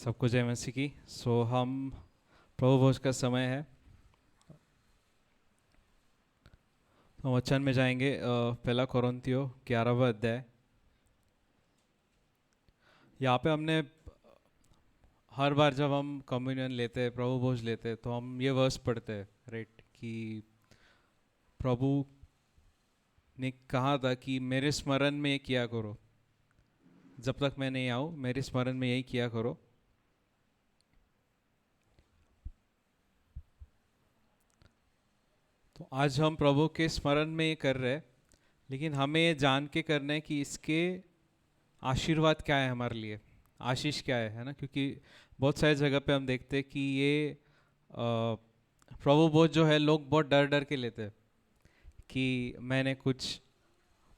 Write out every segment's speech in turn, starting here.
सबको जय मसीह की। हम प्रभु भोज का समय है। तो हम वचन में जाएंगे। पहला कोरिन्थियों 11वां अध्याय। यहाँ पे हमने हर बार जब हम कम्युनियन लेते हैं, प्रभु भोज लेते हैं, तो हम ये वर्स पढ़ते हैं, राइट, कि प्रभु ने कहा था कि मेरे स्मरण में ये किया करो, जब तक मैं नहीं आऊँ मेरे स्मरण में यही किया करो। तो आज हम प्रभु के स्मरण में ये कर रहे हैं, लेकिन हमें ये जान के करना है कि इसके आशीर्वाद क्या है हमारे लिए, आशीष क्या है ना। क्योंकि बहुत सारी जगह पे हम देखते हैं कि ये प्रभु बोध जो है लोग बहुत डर डर के लेते हैं कि मैंने कुछ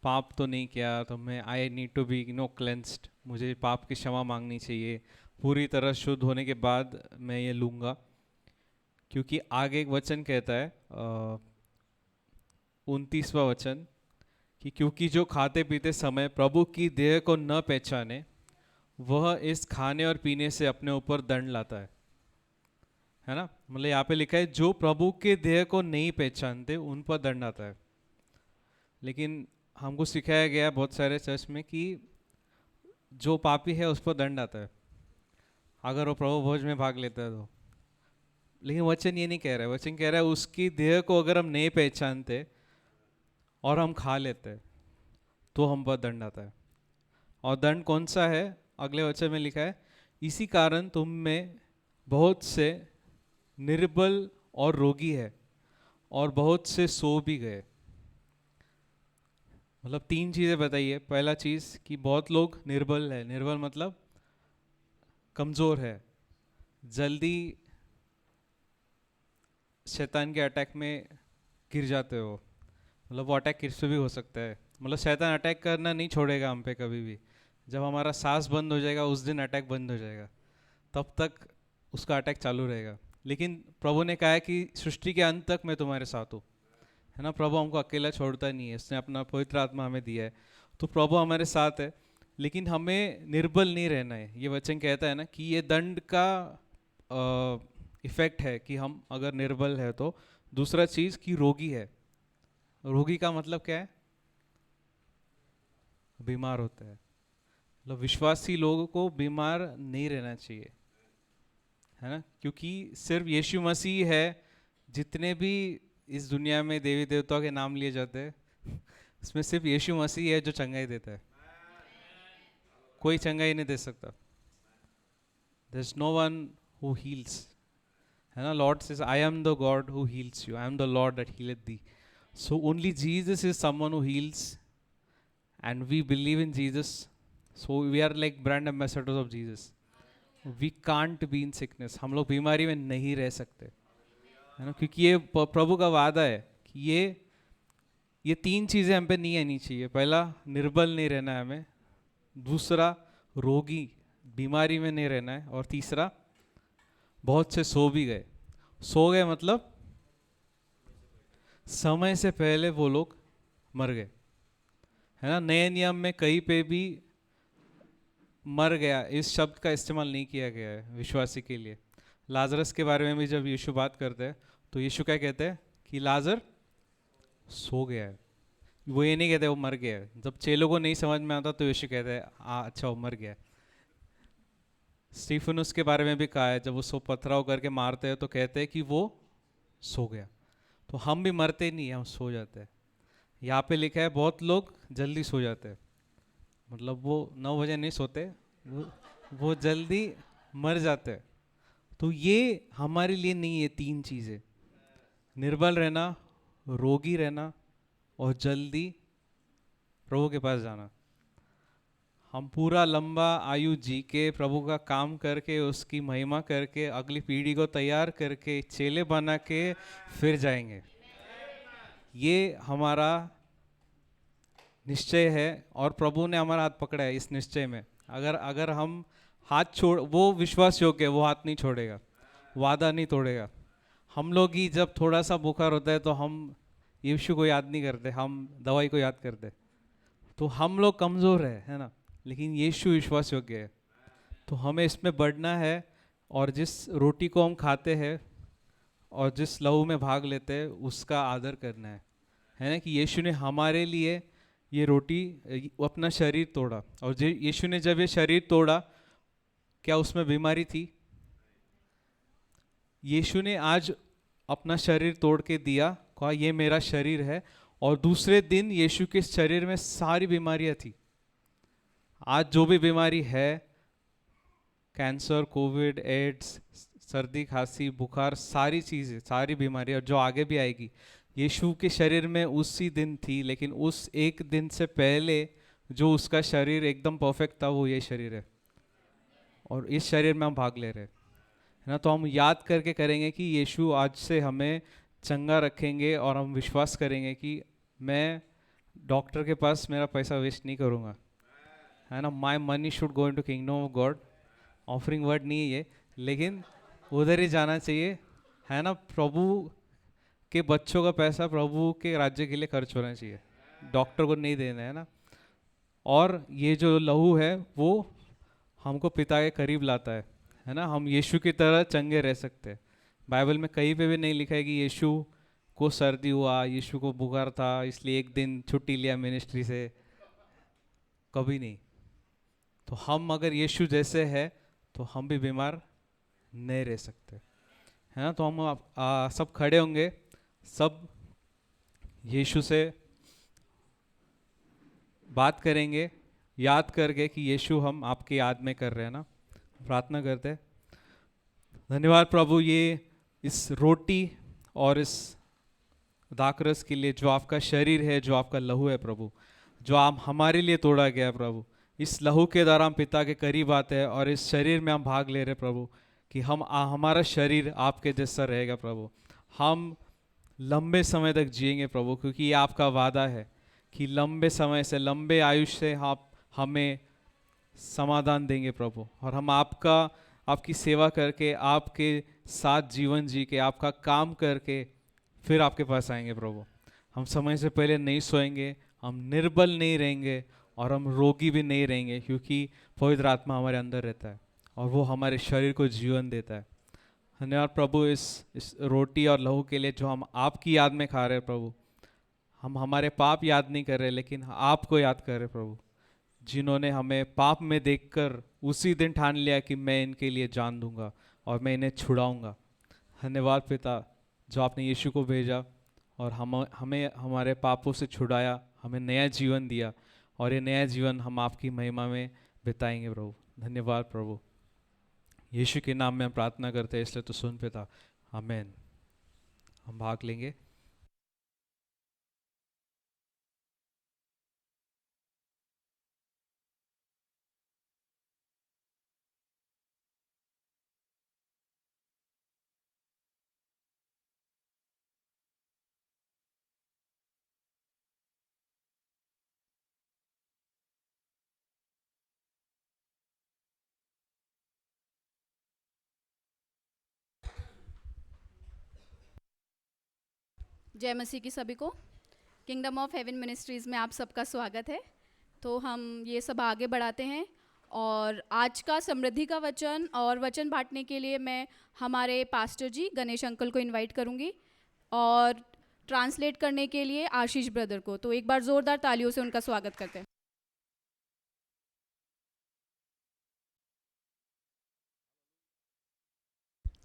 पाप तो नहीं किया, तो मैं I need to be cleansed, मुझे पाप की क्षमा मांगनी चाहिए, पूरी तरह शुद्ध होने के बाद मैं ये लूँगा। क्योंकि आगे एक वचन कहता है 29वां वचन कि क्योंकि जो खाते पीते समय प्रभु की देह को न पहचाने वह इस खाने और पीने से अपने ऊपर दंड लाता है ना। मतलब यहाँ पे लिखा है जो प्रभु के देह को नहीं पहचानते उन पर दंड आता है। लेकिन हमको सिखाया गया बहुत सारे चर्च में कि जो पापी है उस पर दंड आता है अगर वो प्रभु भोज में भाग लेता है तो। लेकिन वचन ये नहीं कह रहा है, वचन कह रहा है उसकी देह को अगर हम नहीं पहचानते और हम खा लेते हैं तो हम पर दंड आता है। और दंड कौन सा है? अगले वचन में लिखा है इसी कारण तुम में बहुत से निर्बल और रोगी है और बहुत से सो भी गए। मतलब तीन चीज़ें बताइए। पहला चीज़ कि बहुत लोग निर्बल है, निर्बल मतलब कमज़ोर है, जल्दी शैतान के अटैक में गिर जाते हो। मतलब वो अटैक किस पे भी हो सकता है। मतलब शैतान अटैक करना नहीं छोड़ेगा हम पे कभी भी। जब हमारा सांस बंद हो जाएगा उस दिन अटैक बंद हो जाएगा, तब तक उसका अटैक चालू रहेगा। लेकिन प्रभु ने कहा है कि सृष्टि के अंत तक मैं तुम्हारे साथ हूँ, है ना। प्रभु हमको अकेला छोड़ता नहीं है, उसने अपना पवित्र आत्मा हमें दिया है, तो प्रभु हमारे साथ है। लेकिन हमें निर्बल नहीं रहना है। ये वचन कहता है ना कि ये दंड का इफेक्ट है कि हम अगर निर्बल है तो। दूसरा चीज़ कि रोगी है। रोगी का मतलब क्या है? बीमार होता है। मतलब विश्वासी लोगों को बीमार नहीं रहना चाहिए, है ना। क्योंकि सिर्फ यीशु मसीह है, जितने भी इस दुनिया में देवी देवताओं के नाम लिए जाते हैं उसमें सिर्फ यीशु मसीह है जो चंगाई देता है। कोई चंगाई नहीं दे सकता। There is no one who heals, है ना। Lord says I am the God who heals you, I am the Lord that healeth thee. So only Jesus is someone who heals, and we believe in Jesus. So we are like brand ambassadors of Jesus. We can't be in sickness. हम लोग बीमारी में नहीं रह सकते, है ना। क्योंकि ये प्रभु का वादा है कि ये तीन चीज़ें हम पे नहीं आनी चाहिए। पहला, निर्बल नहीं रहना है हमें। दूसरा, रोगी बीमारी में नहीं रहना है। और तीसरा, बहुत से सो भी गए। सो गए मतलब समय से पहले वो लोग मर गए, है ना। नए नियम में कहीं पे भी मर गया इस शब्द का इस्तेमाल नहीं किया गया है विश्वासी के लिए। लाजरस के बारे में भी जब यीशु बात करते हैं तो यीशु क्या कहते हैं कि लाजर सो गया है। वो ये नहीं कहते वो मर गया है। जब चेलों को नहीं समझ में आता तो यीशु कहते हैं अच्छा वो मर गया है। स्टीफनुस के बारे में भी कहा है, जब उसको पथराव करके मारते हैं तो कहते हैं कि वो सो गया। तो हम भी मरते नहीं, हम सो जाते हैं। यहाँ पे लिखा है बहुत लोग जल्दी सो जाते हैं। मतलब वो 9 बजे नहीं सोते, वो जल्दी मर जाते हैं। तो ये हमारे लिए नहीं है तीन चीज़ें, निर्बल रहना, रोगी रहना और जल्दी प्रभु के पास जाना। हम पूरा लंबा आयु जी के प्रभु का काम करके उसकी महिमा करके अगली पीढ़ी को तैयार करके चेले बना के फिर जाएंगे। ये हमारा निश्चय है और प्रभु ने हमारा हाथ पकड़ा है इस निश्चय में। अगर अगर हम हाथ छोड़, वो विश्वास योग्य है, वो हाथ नहीं छोड़ेगा, वादा नहीं तोड़ेगा। हम लोग ही जब थोड़ा सा बुखार होता है तो हम यीशु को याद नहीं करते, हम दवाई को याद करते। तो हम लोग कमज़ोर है ना। लेकिन यीशु विश्वास योग्य है। तो हमें इसमें बढ़ना है, और जिस रोटी को हम खाते हैं और जिस लहू में भाग लेते हैं उसका आदर करना है ना, कि यीशु ने हमारे लिए ये रोटी अपना शरीर तोड़ा, और यीशु ने जब ये शरीर तोड़ा, क्या उसमें बीमारी थी? यीशु ने आज अपना शरीर तोड़ के दिया, कहा ये मेरा शरीर है, और दूसरे दिन यीशु के शरीर में सारी बीमारियां थी। आज जो भी बीमारी है, कैंसर, कोविड, एड्स, सर्दी, खांसी, बुखार, सारी चीज़ें, सारी बीमारियां जो आगे भी आएगी, यीशु के शरीर में उसी दिन थी। लेकिन उस एक दिन से पहले जो उसका शरीर एकदम परफेक्ट था, वो ये शरीर है, और इस शरीर में हम भाग ले रहे हैं, है ना। तो हम याद करके करेंगे कि यीशु आज से हमें चंगा रखेंगे, और हम विश्वास करेंगे कि मैं डॉक्टर के पास मेरा पैसा वेस्ट नहीं करूँगा, है ना। My money should go into kingdom of God. Offering word नहीं है ये, लेकिन उधर ही जाना चाहिए, है ना। प्रभु के बच्चों का पैसा प्रभु के राज्य के लिए खर्च होना चाहिए, डॉक्टर को नहीं देना, है ना। और ये जो लहू है वो हमको पिता के करीब लाता है ना। हम यीशु की तरह चंगे रह सकते हैं। बाइबल में कहीं पे भी नहीं लिखा है कि यीशु को सर्दी हुआ, यीशु को बुखार था इसलिए एक दिन छुट्टी लिया मिनिस्ट्री से, कभी नहीं। तो हम अगर यीशु जैसे है तो हम भी बीमार नहीं रह सकते, है ना। तो हम सब खड़े होंगे, सब यीशु से बात करेंगे, याद करके कि यीशु हम आपकी याद में कर रहे हैं ना। प्रार्थना करते हैं। धन्यवाद प्रभु, ये इस रोटी और इस दाखरस के लिए जो आपका शरीर है, जो आपका लहू है प्रभु, जो आप हमारे लिए तोड़ा गया प्रभु। इस लहू के द्वारा हम पिता के करीब आते हैं, और इस शरीर में हम भाग ले रहे प्रभु, कि हमारा शरीर आपके जैसा रहेगा प्रभु। हम लंबे समय तक जिएंगे प्रभु, क्योंकि ये आपका वादा है कि लंबे समय से, लंबे आयुष्य से आप हमें समाधान देंगे प्रभु, और हम आपकी सेवा करके, आपके साथ जीवन जी के, आपका काम करके फिर आपके पास आएंगे प्रभु। हम समय से पहले नहीं सोएंगे, हम निर्बल नहीं रहेंगे, और हम रोगी भी नहीं रहेंगे, क्योंकि पवित्र आत्मा हमारे अंदर रहता है और वो हमारे शरीर को जीवन देता है। धन्यवाद प्रभु इस रोटी और लहू के लिए जो हम आपकी याद में खा रहे हैं प्रभु। हम हमारे पाप याद नहीं कर रहे, लेकिन आपको याद कर रहे प्रभु, जिन्होंने हमें पाप में देखकर उसी दिन ठान लिया कि मैं इनके लिए जान दूंगा और मैं इन्हें छुड़ाऊंगा। धन्यवाद पिता, जो आपने यीशु को भेजा और हमें हमारे पापों से छुड़ाया, हमें नया जीवन दिया, और ये नया जीवन हम आपकी महिमा में बिताएंगे प्रभु। धन्यवाद प्रभु, यीशु के नाम में हम प्रार्थना करते हैं, इसलिए तो सुन पिता, आमीन। हम भाग लेंगे। जय मसीह की सभी को। किंगडम ऑफ हेवन मिनिस्ट्रीज़ में आप सबका स्वागत है। तो हम ये सब आगे बढ़ाते हैं, और आज का समृद्धि का वचन और वचन बांटने के लिए मैं हमारे पास्टर जी गणेश अंकल को इनवाइट करूँगी, और ट्रांसलेट करने के लिए आशीष ब्रदर को। तो एक बार ज़ोरदार तालियों से उनका स्वागत करते हैं।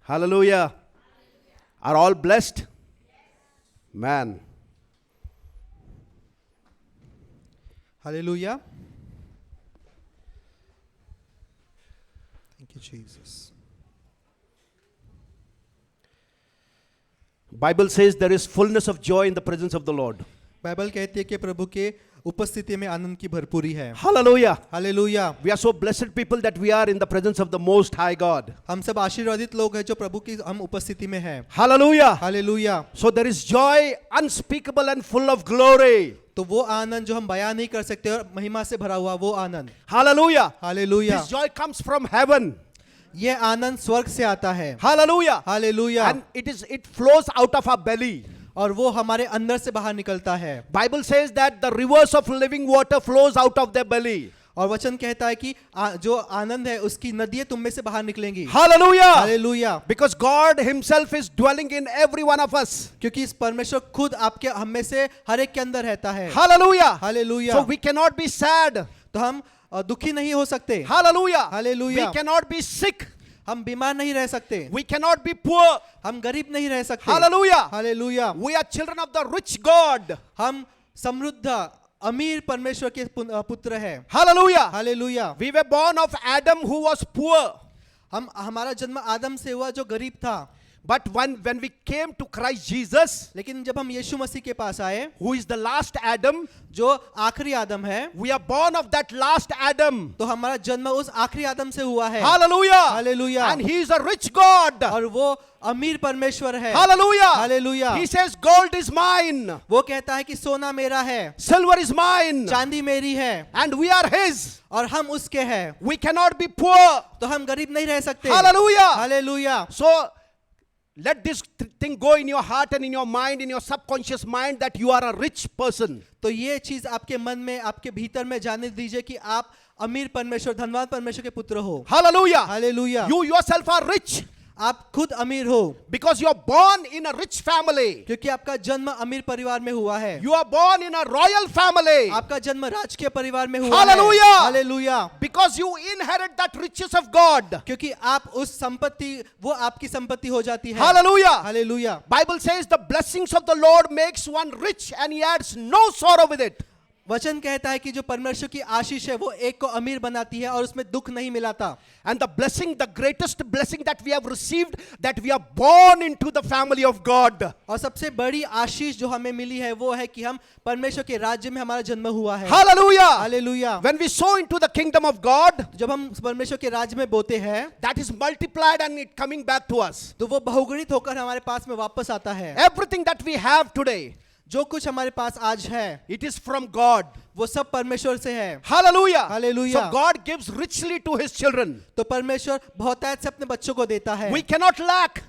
Hallelujah. Are all blessed? Man. Hallelujah. Thank you, Jesus. Bible says there is fullness of joy in the presence of the Lord. Bible कहती है कि प्रभु के उपस्थिति में आनंद की भरपूरी है। Hallelujah. Hallelujah. We are so blessed people that we are in the presence of the Most High God. हम सब आशीर्वादित लोग हैं जो प्रभु की हम उपस्थिति में हैं। Hallelujah. Hallelujah. So there is joy unspeakable and full of glory. तो वो आनंद जो हम बयान नहीं कर सकते और महिमा से भरा हुआ वो आनंद। Hallelujah. Hallelujah. This joy comes from heaven. ये आनंद स्वर्ग से आता है। Hallelujah. Hallelujah. And it flows out of our belly. और वो हमारे अंदर से बाहर निकलता है। Bible says that the rivers of living water flows out of their belly. और वचन कहता है कि जो आनंद है उसकी नदियां तुम में से बाहर निकलेंगी। Hallelujah. Hallelujah. Because God himself is dwelling in every one of us. क्योंकि इस परमेश्वर खुद आपके हम में से हर एक के अंदर रहता है। Hallelujah. Hallelujah. So we cannot be sad. तो हम दुखी नहीं हो सकते। Hallelujah. Hallelujah. We cannot be sick. हम बीमार नहीं रह सकते। We cannot be poor. हम गरीब नहीं रह सकते। Hallelujah. Hallelujah. We are children of the rich God. हम समृद्ध अमीर परमेश्वर के पुत्र हैं। Hallelujah. Hallelujah. We were born of Adam who was poor. हमारा जन्म आदम से हुआ जो गरीब था। But when we came to Christ Jesus, लेकिन जब हम यीशु मसीह के पास आए, who is the last Adam, जो आखिरी आदम है, we are born of that last Adam. तो हमारा जन्म उस आखिरी आदम से हुआ है। Hallelujah. Hallelujah. And he is a rich God. और वो अमीर परमेश्वर है। Hallelujah. Hallelujah. He says gold is mine, वो कहता है कि सोना मेरा है, silver is mine, चांदी मेरी है, and we are his. और हम उसके हैं। We cannot be poor. तो हम गरीब नहीं रह सकते। Hallelujah. Hallelujah. So let this thing go in your heart and in your mind, in your subconscious mind, that you are a rich person. तो ये चीज आपके मन में, आपके भीतर में जाने दीजिए कि आप अमीर परमेश्वर, धनवान परमेश्वर के पुत्र हो। Hallelujah. Hallelujah. You yourself are rich आप खुद अमीर हो, because you are born in a rich family. क्योंकि आपका जन्म अमीर परिवार में हुआ है। You are born in a royal family. आपका जन्म राजकीय परिवार में हुआ Hallelujah. है। Hallelujah. Because you inherit that riches of God. क्योंकि आप उस संपत्ति, वो आपकी संपत्ति हो जाती है। Hallelujah. Hallelujah. Bible says the blessings of the Lord makes one rich and he adds no sorrow with it. वचन कहता है कि जो परमेश्वर की आशीष है वो एक को अमीर बनाती है और उसमें दुख नहीं मिलाता। And the blessing, the greatest blessing that we have received, that we are born into the family of God. और सबसे बड़ी आशीष जो हमें मिली है वो है कि हम परमेश्वर के राज्य में हमारा जन्म हुआ है। Hallelujah. Hallelujah. When we sow into the kingdom of God, जब हम परमेश्वर के राज्य में बोते हैं, that is multiplied and it coming back to us. तो वो बहुगुणित होकर हमारे पास में वापस आता है। Everything that we have today, जो कुछ हमारे पास आज है, it is from God. वो सब परमेश्वर से है। Hallelujah. Hallelujah. So God gives richly to his children. तो परमेश्वर बहुतायत से अपने बच्चों को देता है। We cannot lack.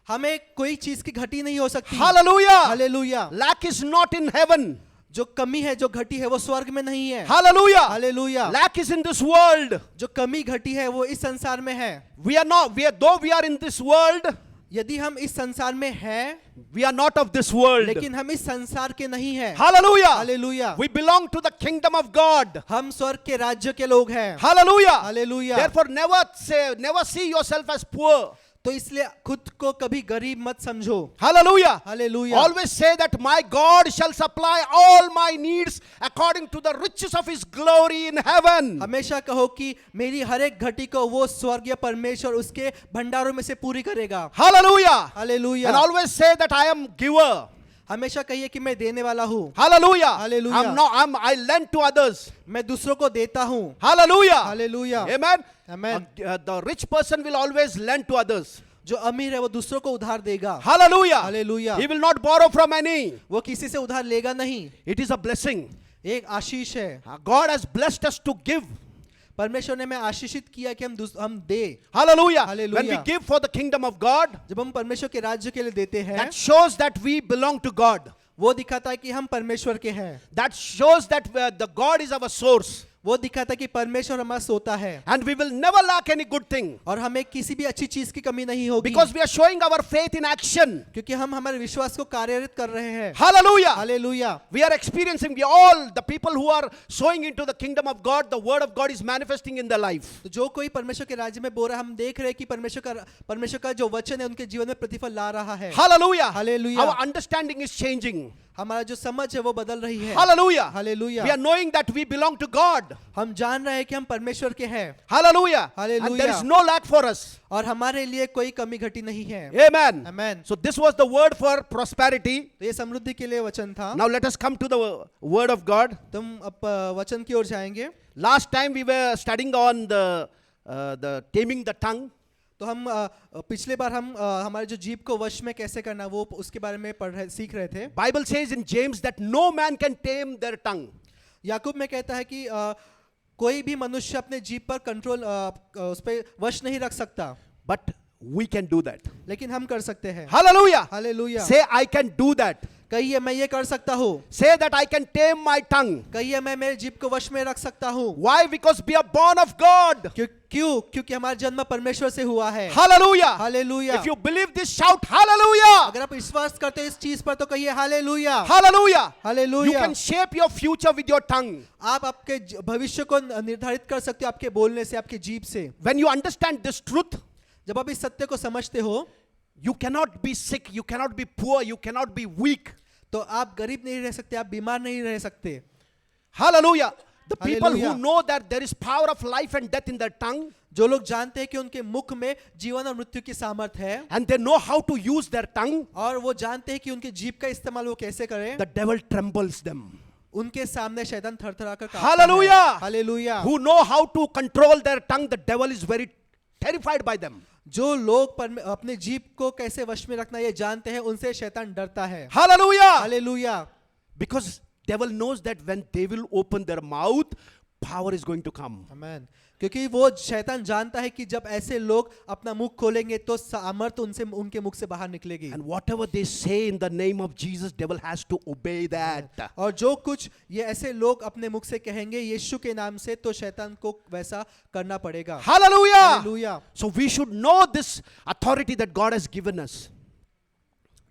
हमें कोई चीज की घटी नहीं हो सकती। Hallelujah. Hallelujah. Lack is not in heaven. जो कमी है, जो घटी है, वो स्वर्ग में नहीं है। Hallelujah. Hallelujah. Lack is in this world. जो कमी घटी है वो इस संसार में है। Though we are in this world, यदि हम इस संसार में हैं, we are not of this world. लेकिन हम इस संसार के नहीं हैं। Hallelujah. Hallelujah. We belong to the kingdom of God. हम स्वर्ग के राज्य के लोग हैं। Hallelujah. Hallelujah. Therefore never see yourself as poor. तो इसलिए खुद को कभी गरीब मत समझो। Hallelujah. Hallelujah. Always say that my God shall supply all my needs according to the riches of his glory in heaven. हमेशा कहो कि मेरी हर एक घटी को वो स्वर्गीय परमेश्वर उसके भंडारों में से पूरी करेगा। Hallelujah. Hallelujah. And always say that I am giver. हमेशा कहिए कि मैं देने वाला हूँ। Hallelujah. Hallelujah. I lend to others. मैं दूसरों को देता हूँ। Hallelujah. Hallelujah. Amen. Amen. The rich person will always lend to others. जो अमीर है वो दूसरों को उधार देगा। Hallelujah. Hallelujah. He will not borrow from any. वो किसी से उधार लेगा नहीं। It is a blessing. एक आशीष है। God has blessed us to give. परमेश्वर ने हमें आशीषित किया कि हम दे। Hallelujah. Hallelujah. When we give for the kingdom of God, जब हम परमेश्वर के राज्य के लिए देते हैं, that shows that we belong to God. वो दिखाता है कि हम परमेश्वर के हैं। That shows that the God is our source. वो दिखाता है कि परमेश्वर हमारा सोता है। And we will never lack any good thing. और हमें किसी भी अच्छी चीज की कमी नहीं होगी। Because we are showing our faith in action. क्योंकि हम हमारे विश्वास को कार्यरत कर रहे हैं। Hallelujah. Hallelujah. We are experiencing, all the people who are sowing into the kingdom of God, the word of God is manifesting in their life. तो जो कोई परमेश्वर के राज्य में बोल रहा है, हम देख रहे हैं कि परमेश्वर का जो वचन है उनके जीवन में प्रतिफल ला रहा है। Hallelujah. Hallelujah. Our understanding is changing. हमारा जो समझ है वो बदल रही है। Hallelujah. Hallelujah. We are knowing that we belong to God. हम जान रहे हैं कि हम परमेश्वर के हैं। Hallelujah. Hallelujah. And there is no lack for us. और हमारे लिए कोई कमी घटी नहीं है। Amen. Amen. So this was the word for prosperity. तो ये समृद्धि के लिए वचन था। Now let us come to the word of God. तुम अब वचन की ओर जाएंगे। Last time we were studying on the taming the tongue. तो हम पिछले बार हम हमारे जो जीभ को वश में कैसे करना वो उसके बारे में सीख रहे थे। Bible says in James that no man can tame their tongue. याकूब में कहता है कि कोई भी मनुष्य अपने जीभ पर कंट्रोल उस पे वश नहीं रख सकता। But we can do that. लेकिन हम कर सकते हैं। Hallelujah. Hallelujah. Say I can do that. कहिए मैं ये कर सकता हूँ। Say that I can tame my tongue. कहिए मैं मेरे जीभ को वश में रख सकता हूँ। Why? Because we are born of God. क्यों? क्योंकि हमारा जन्म परमेश्वर से हुआ है। Hallelujah. Hallelujah. If you believe this, shout hallelujah. अगर आप विश्वास करते हो इस चीज पर तो कहिए hallelujah. Hallelujah. You hallelujah. can shape your future with your tongue. आप आपके भविष्य को निर्धारित कर सकते हो आपके बोलने से, आपके जीभ से। When you understand this truth, जब आप इस सत्य को समझते हो you cannot be sick, you cannot be poor, you cannot be weak. तो आप गरीब नहीं रह सकते, आप बीमार नहीं रह सकते। Hallelujah. The people Hallelujah. who know that there is power of life and death in their tongue, जो लोग जानते हैं कि उनके मुख में जीवन और मृत्यु की सामर्थ्य है and they know how to use their tongue, और वो जानते हैं कि उनके जीभ का इस्तेमाल वो कैसे करें, the devil trembles them. उनके सामने शैतान थरथरा कर Hallelujah. Hallelujah. Who know how to control their tongue, the devil is very terrified by them. जो लोग अपने जीभ को कैसे वश में रखना ये जानते हैं, उनसे शैतान डरता है। Hallelujah. Hallelujah. Because devil knows that when they will open their mouth, power is going to come. आमेन। क्योंकि वो शैतान जानता है कि जब ऐसे लोग अपना मुख खोलेंगे तो सामर्थ उनसे उनके मुख से बाहर निकलेगी। And whatever they say in the name of Jesus, devil has to obey that. और जो कुछ ये ऐसे लोग अपने मुख से कहेंगे यीशु के नाम से, तो शैतान को वैसा करना पड़ेगा। Hallelujah. Hallelujah. So we should know this authority that God has given us.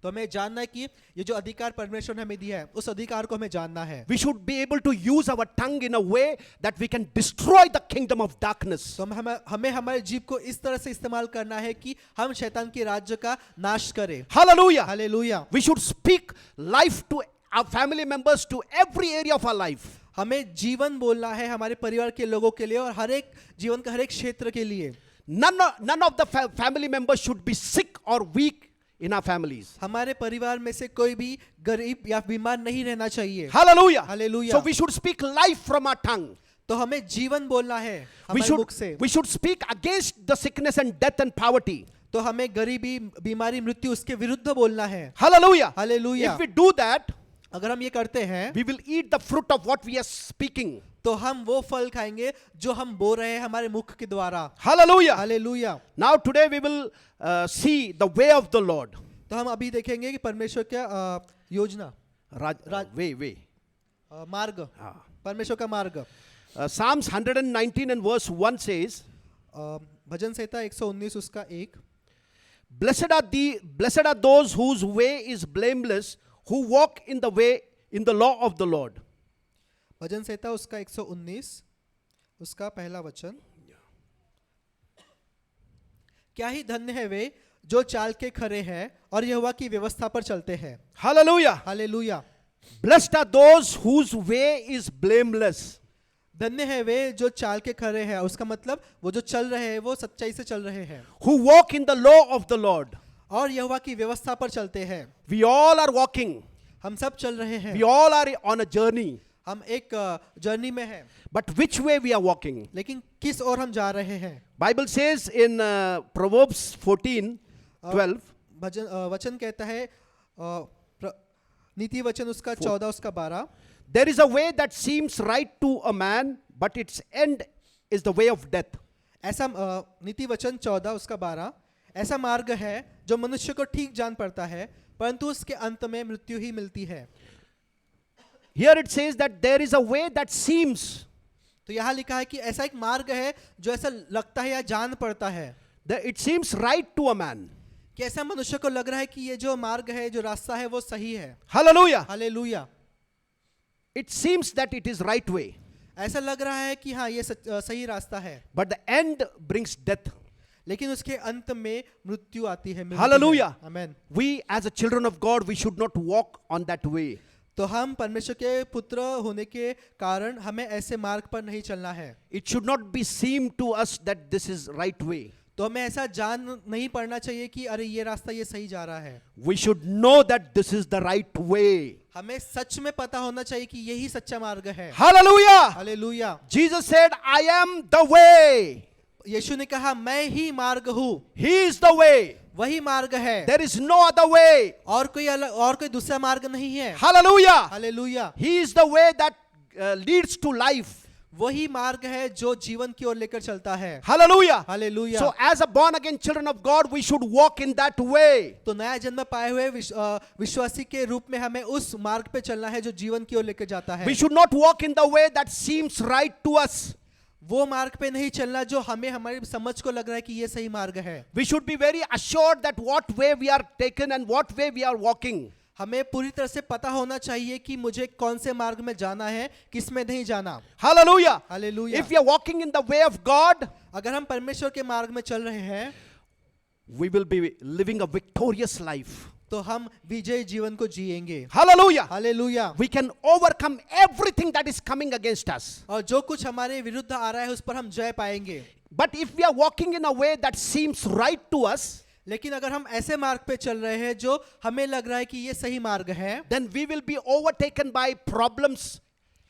तो हमें जानना है कि ये जो अधिकार परमेश्वर ने हमें दिया है, उस अधिकार को हमें जानना है। We should be able to use our tongue in a way that we can destroy the kingdom of darkness. तो हमें हमारे जीभ को इस तरह से इस्तेमाल करना है कि हम शैतान के राज्य का नाश करें। Hallelujah. Hallelujah. We should speak life to our family members, to every area of our life. हमें जीवन बोलना है हमारे परिवार के लोगों के लिए और हर एक जीवन का हर एक क्षेत्र के लिए। None of the family members should be sick or weak in our families. हमारे परिवार में से कोई भी गरीब या बीमार नहीं रहना चाहिए। Hallelujah. Hallelujah. So we should speak life from our tongue. तो हमें जीवन बोलना है We हमारे मुख से। should speak against the sickness and death and poverty. तो हमें गरीबी, बीमारी, मृत्यु उसके विरुद्ध बोलना है। Hallelujah. Hallelujah. If we do that, अगर हम ये करते हैं we will eat the fruit of what we are speaking. तो हम वो फल खाएंगे जो हम बोल रहे हैं हमारे मुख के द्वारा। Hallelujah. Hallelujah. Now today we will see the way of the Lord. तो हम अभी देखेंगे कि परमेश्वर क्या योजना, Way. मार्ग, परमेश्वर का मार्ग। Psalms 119 and verse 1 says, भजन संहिता 119 उसका 1, Blessed are those whose way is blameless, who walk in the law of the Lord. भजन संहिता उसका 119 उसका पहला वचन, क्या ही धन्य है वे जो चाल के खरे हैं और यहोवा की व्यवस्था पर चलते हैं। Hallelujah. Hallelujah. Blessed are those whose way is blameless. धन्य है वे जो चाल के खरे हैं, उसका मतलब वो जो चल रहे हैं वो सच्चाई से चल रहे हैं Who walk in the law of the Lord. और यहोवा की व्यवस्था पर चलते हैं। We all are walking. हम सब चल रहे हैं, We all are on a journey. हम एक जर्नी में हैं, But which way we are walking? लेकिन किस ओर हम जा रहे हैं। Bible says in Proverbs 14:12, वचन कहता है नीति वचन उसका 14 उसका 12, there is a way that seems right to a man, but its end is the way of death. ऐसा नीति वचन 14 उसका 12, ऐसा मार्ग है जो मनुष्य को ठीक जान पड़ता है परंतु उसके अंत में मृत्यु ही मिलती है। Here it says that there is a way that seems. तो यहाँ लिखा है कि ऐसा एक मार्ग है जो ऐसा लगता है या जान पड़ता है, That it seems right to a man. कि ऐसा मनुष्य को लग रहा है कि ये जो मार्ग है, जो रास्ता है वो सही है। Hallelujah. Hallelujah. It seems that it is right way, ऐसा लग रहा है कि हाँ ये सही रास्ता है, but the end brings death. लेकिन उसके अंत में मृत्यु आती है। Hallelujah. Amen. We as a children of God, we should not walk on that way. तो हम परमेश्वर के पुत्र होने के कारण हमें ऐसे मार्ग पर नहीं चलना है। It should not be seem to us that this is right way. तो हमें ऐसा जान नहीं पड़ना चाहिए कि अरे ये रास्ता ये सही जा रहा है। We should know that this is the right way. हमें सच में पता होना चाहिए कि यही सच्चा मार्ग है। Hallelujah. Hallelujah. Jesus said, I am the way. यीशु ने कहा मैं ही मार्ग हूँ, He is the way. वही मार्ग है, There is no other way. और कोई दूसरा मार्ग नहीं है। Hallelujah. Hallelujah. He is the way that leads to life. वही मार्ग है जो जीवन की ओर लेकर चलता है। Hallelujah. Hallelujah. So as a born again children of God, we should walk in that way. तो नया जन्म पाए हुए विश्वासी के रूप में हमें उस मार्ग पे चलना है जो जीवन की ओर लेकर जाता है। We should not walk in the way that seems right to us. वो मार्ग पे नहीं चलना जो हमें हमारी समझ को लग रहा है कि ये सही मार्ग है। We should be very assured that what way we are taken and what way we are walking. हमें पूरी तरह से पता होना चाहिए कि मुझे कौन से मार्ग में जाना है, किस में नहीं जाना। Hallelujah. Hallelujah. If we are walking in the way of God, अगर हम परमेश्वर के मार्ग में चल रहे हैं we will be living a victorious life. तो हम विजयी जीवन को जिएंगे। Hallelujah. Hallelujah. We can overcome everything that is coming against us. और जो कुछ हमारे विरुद्ध आ रहा है उस पर हम जय पाएंगे। But if we are walking in a way that seems right to us, लेकिन अगर हम ऐसे मार्ग पे चल रहे हैं जो हमें लग रहा है कि ये सही मार्ग है, then we will be overtaken by problems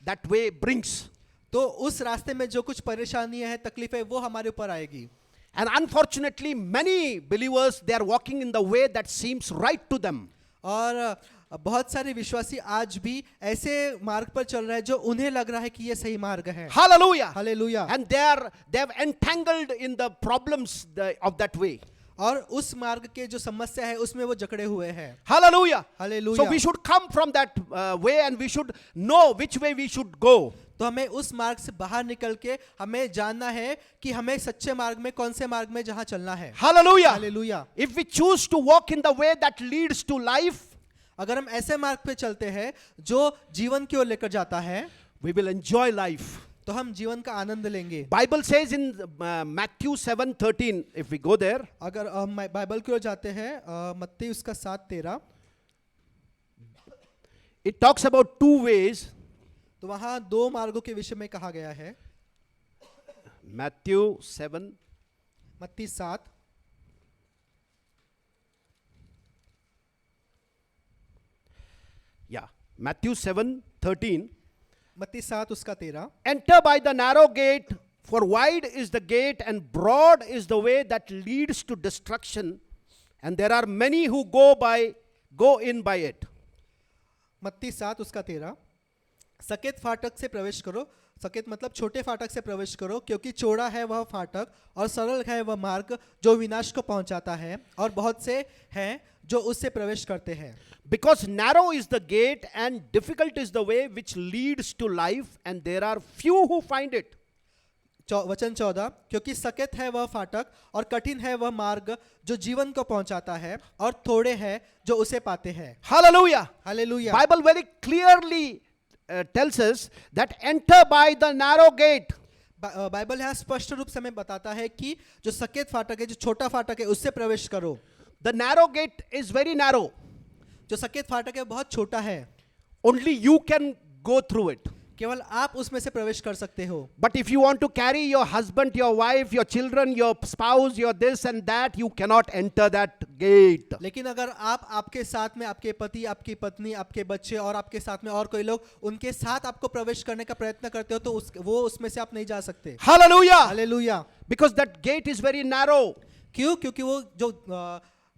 that way brings. तो उस रास्ते में जो कुछ परेशानियां हैं, तकलीफें, वो हमारे ऊपर आएगी। And unfortunately, many believers, they are walking in the way that seems right to them. और बहुत सारे विश्वासी आज भी ऐसे मार्ग पर चल रहे हैं जो उन्हें लग रहा है कि ये सही मार्ग है। Hallelujah. Hallelujah. And they have entangled in the problems of that way. और उस मार्ग के जो समस्या है उसमें वो जकड़े हुए हैं। Hallelujah. Hallelujah. So we should come from that way and we should know which way we should go. तो हमें उस मार्ग से बाहर निकल के हमें जानना है कि हमें सच्चे मार्ग में, कौन से मार्ग में जहां चलना है। Hallelujah. Hallelujah. If we choose to walk in the way that leads to life, अगर हम ऐसे मार्ग पे चलते हैं जो जीवन की ओर लेकर जाता है, we will enjoy life. तो हम जीवन का आनंद लेंगे। Bible says in Matthew 7:13, if we go there, अगर हम बाइबल की ओर जाते हैं, मत्ती उसका 7:13, it talks about two ways. तो वहां दो मार्गों के विषय में कहा गया है। Matthew 7. मत्ती 7, Yeah. Matthew 7:13. मत्ती 7 उसका 13, Enter by the narrow gate, for wide is the gate and broad is the way that leads to destruction, and there are many who go in by it. मत्ती 7 उसका 13, सकेत फाटक से प्रवेश करो, सकेत मतलब छोटे फाटक से प्रवेश करो, क्योंकि चौड़ा है वह फाटक और सरल है वह मार्ग जो विनाश को पहुंचाता है, और बहुत से हैं जो उससे प्रवेश करते हैं। Because narrow is the gate and difficult is the way which leads to life, and there are few who find it. वचन 14, क्योंकि सकेत है वह फाटक और कठिन है वह मार्ग जो जीवन को पहुंचाता है, और थोड़े हैं जो उसे पाते हैं। Hallelujah. Hallelujah. Bible very clearly tells us that enter by the narrow gate. Bible यहाँ स्पष्ट रूप से हमें बताता है कि जो सकेत फाटक है, जो छोटा फाटक है, उससे प्रवेश करो। The narrow gate is very narrow. जो सकेत फाटक है बहुत छोटा है, Only you can go through it. केवल आप उसमें से प्रवेश कर सकते हो। But if you want to carry your husband, your wife, your children, your spouse, your this and that, you cannot enter that gate. लेकिन अगर आप आपके साथ में आपके पति, आपकी पत्नी, आपके बच्चे और आपके साथ में और कोई लोग, उनके साथ आपको प्रवेश करने का प्रयत्न करते हो, तो वो उसमें से आप नहीं जा सकते। Hallelujah. Hallelujah. Because that gate is very narrow. क्यों? क्योंकि वो जो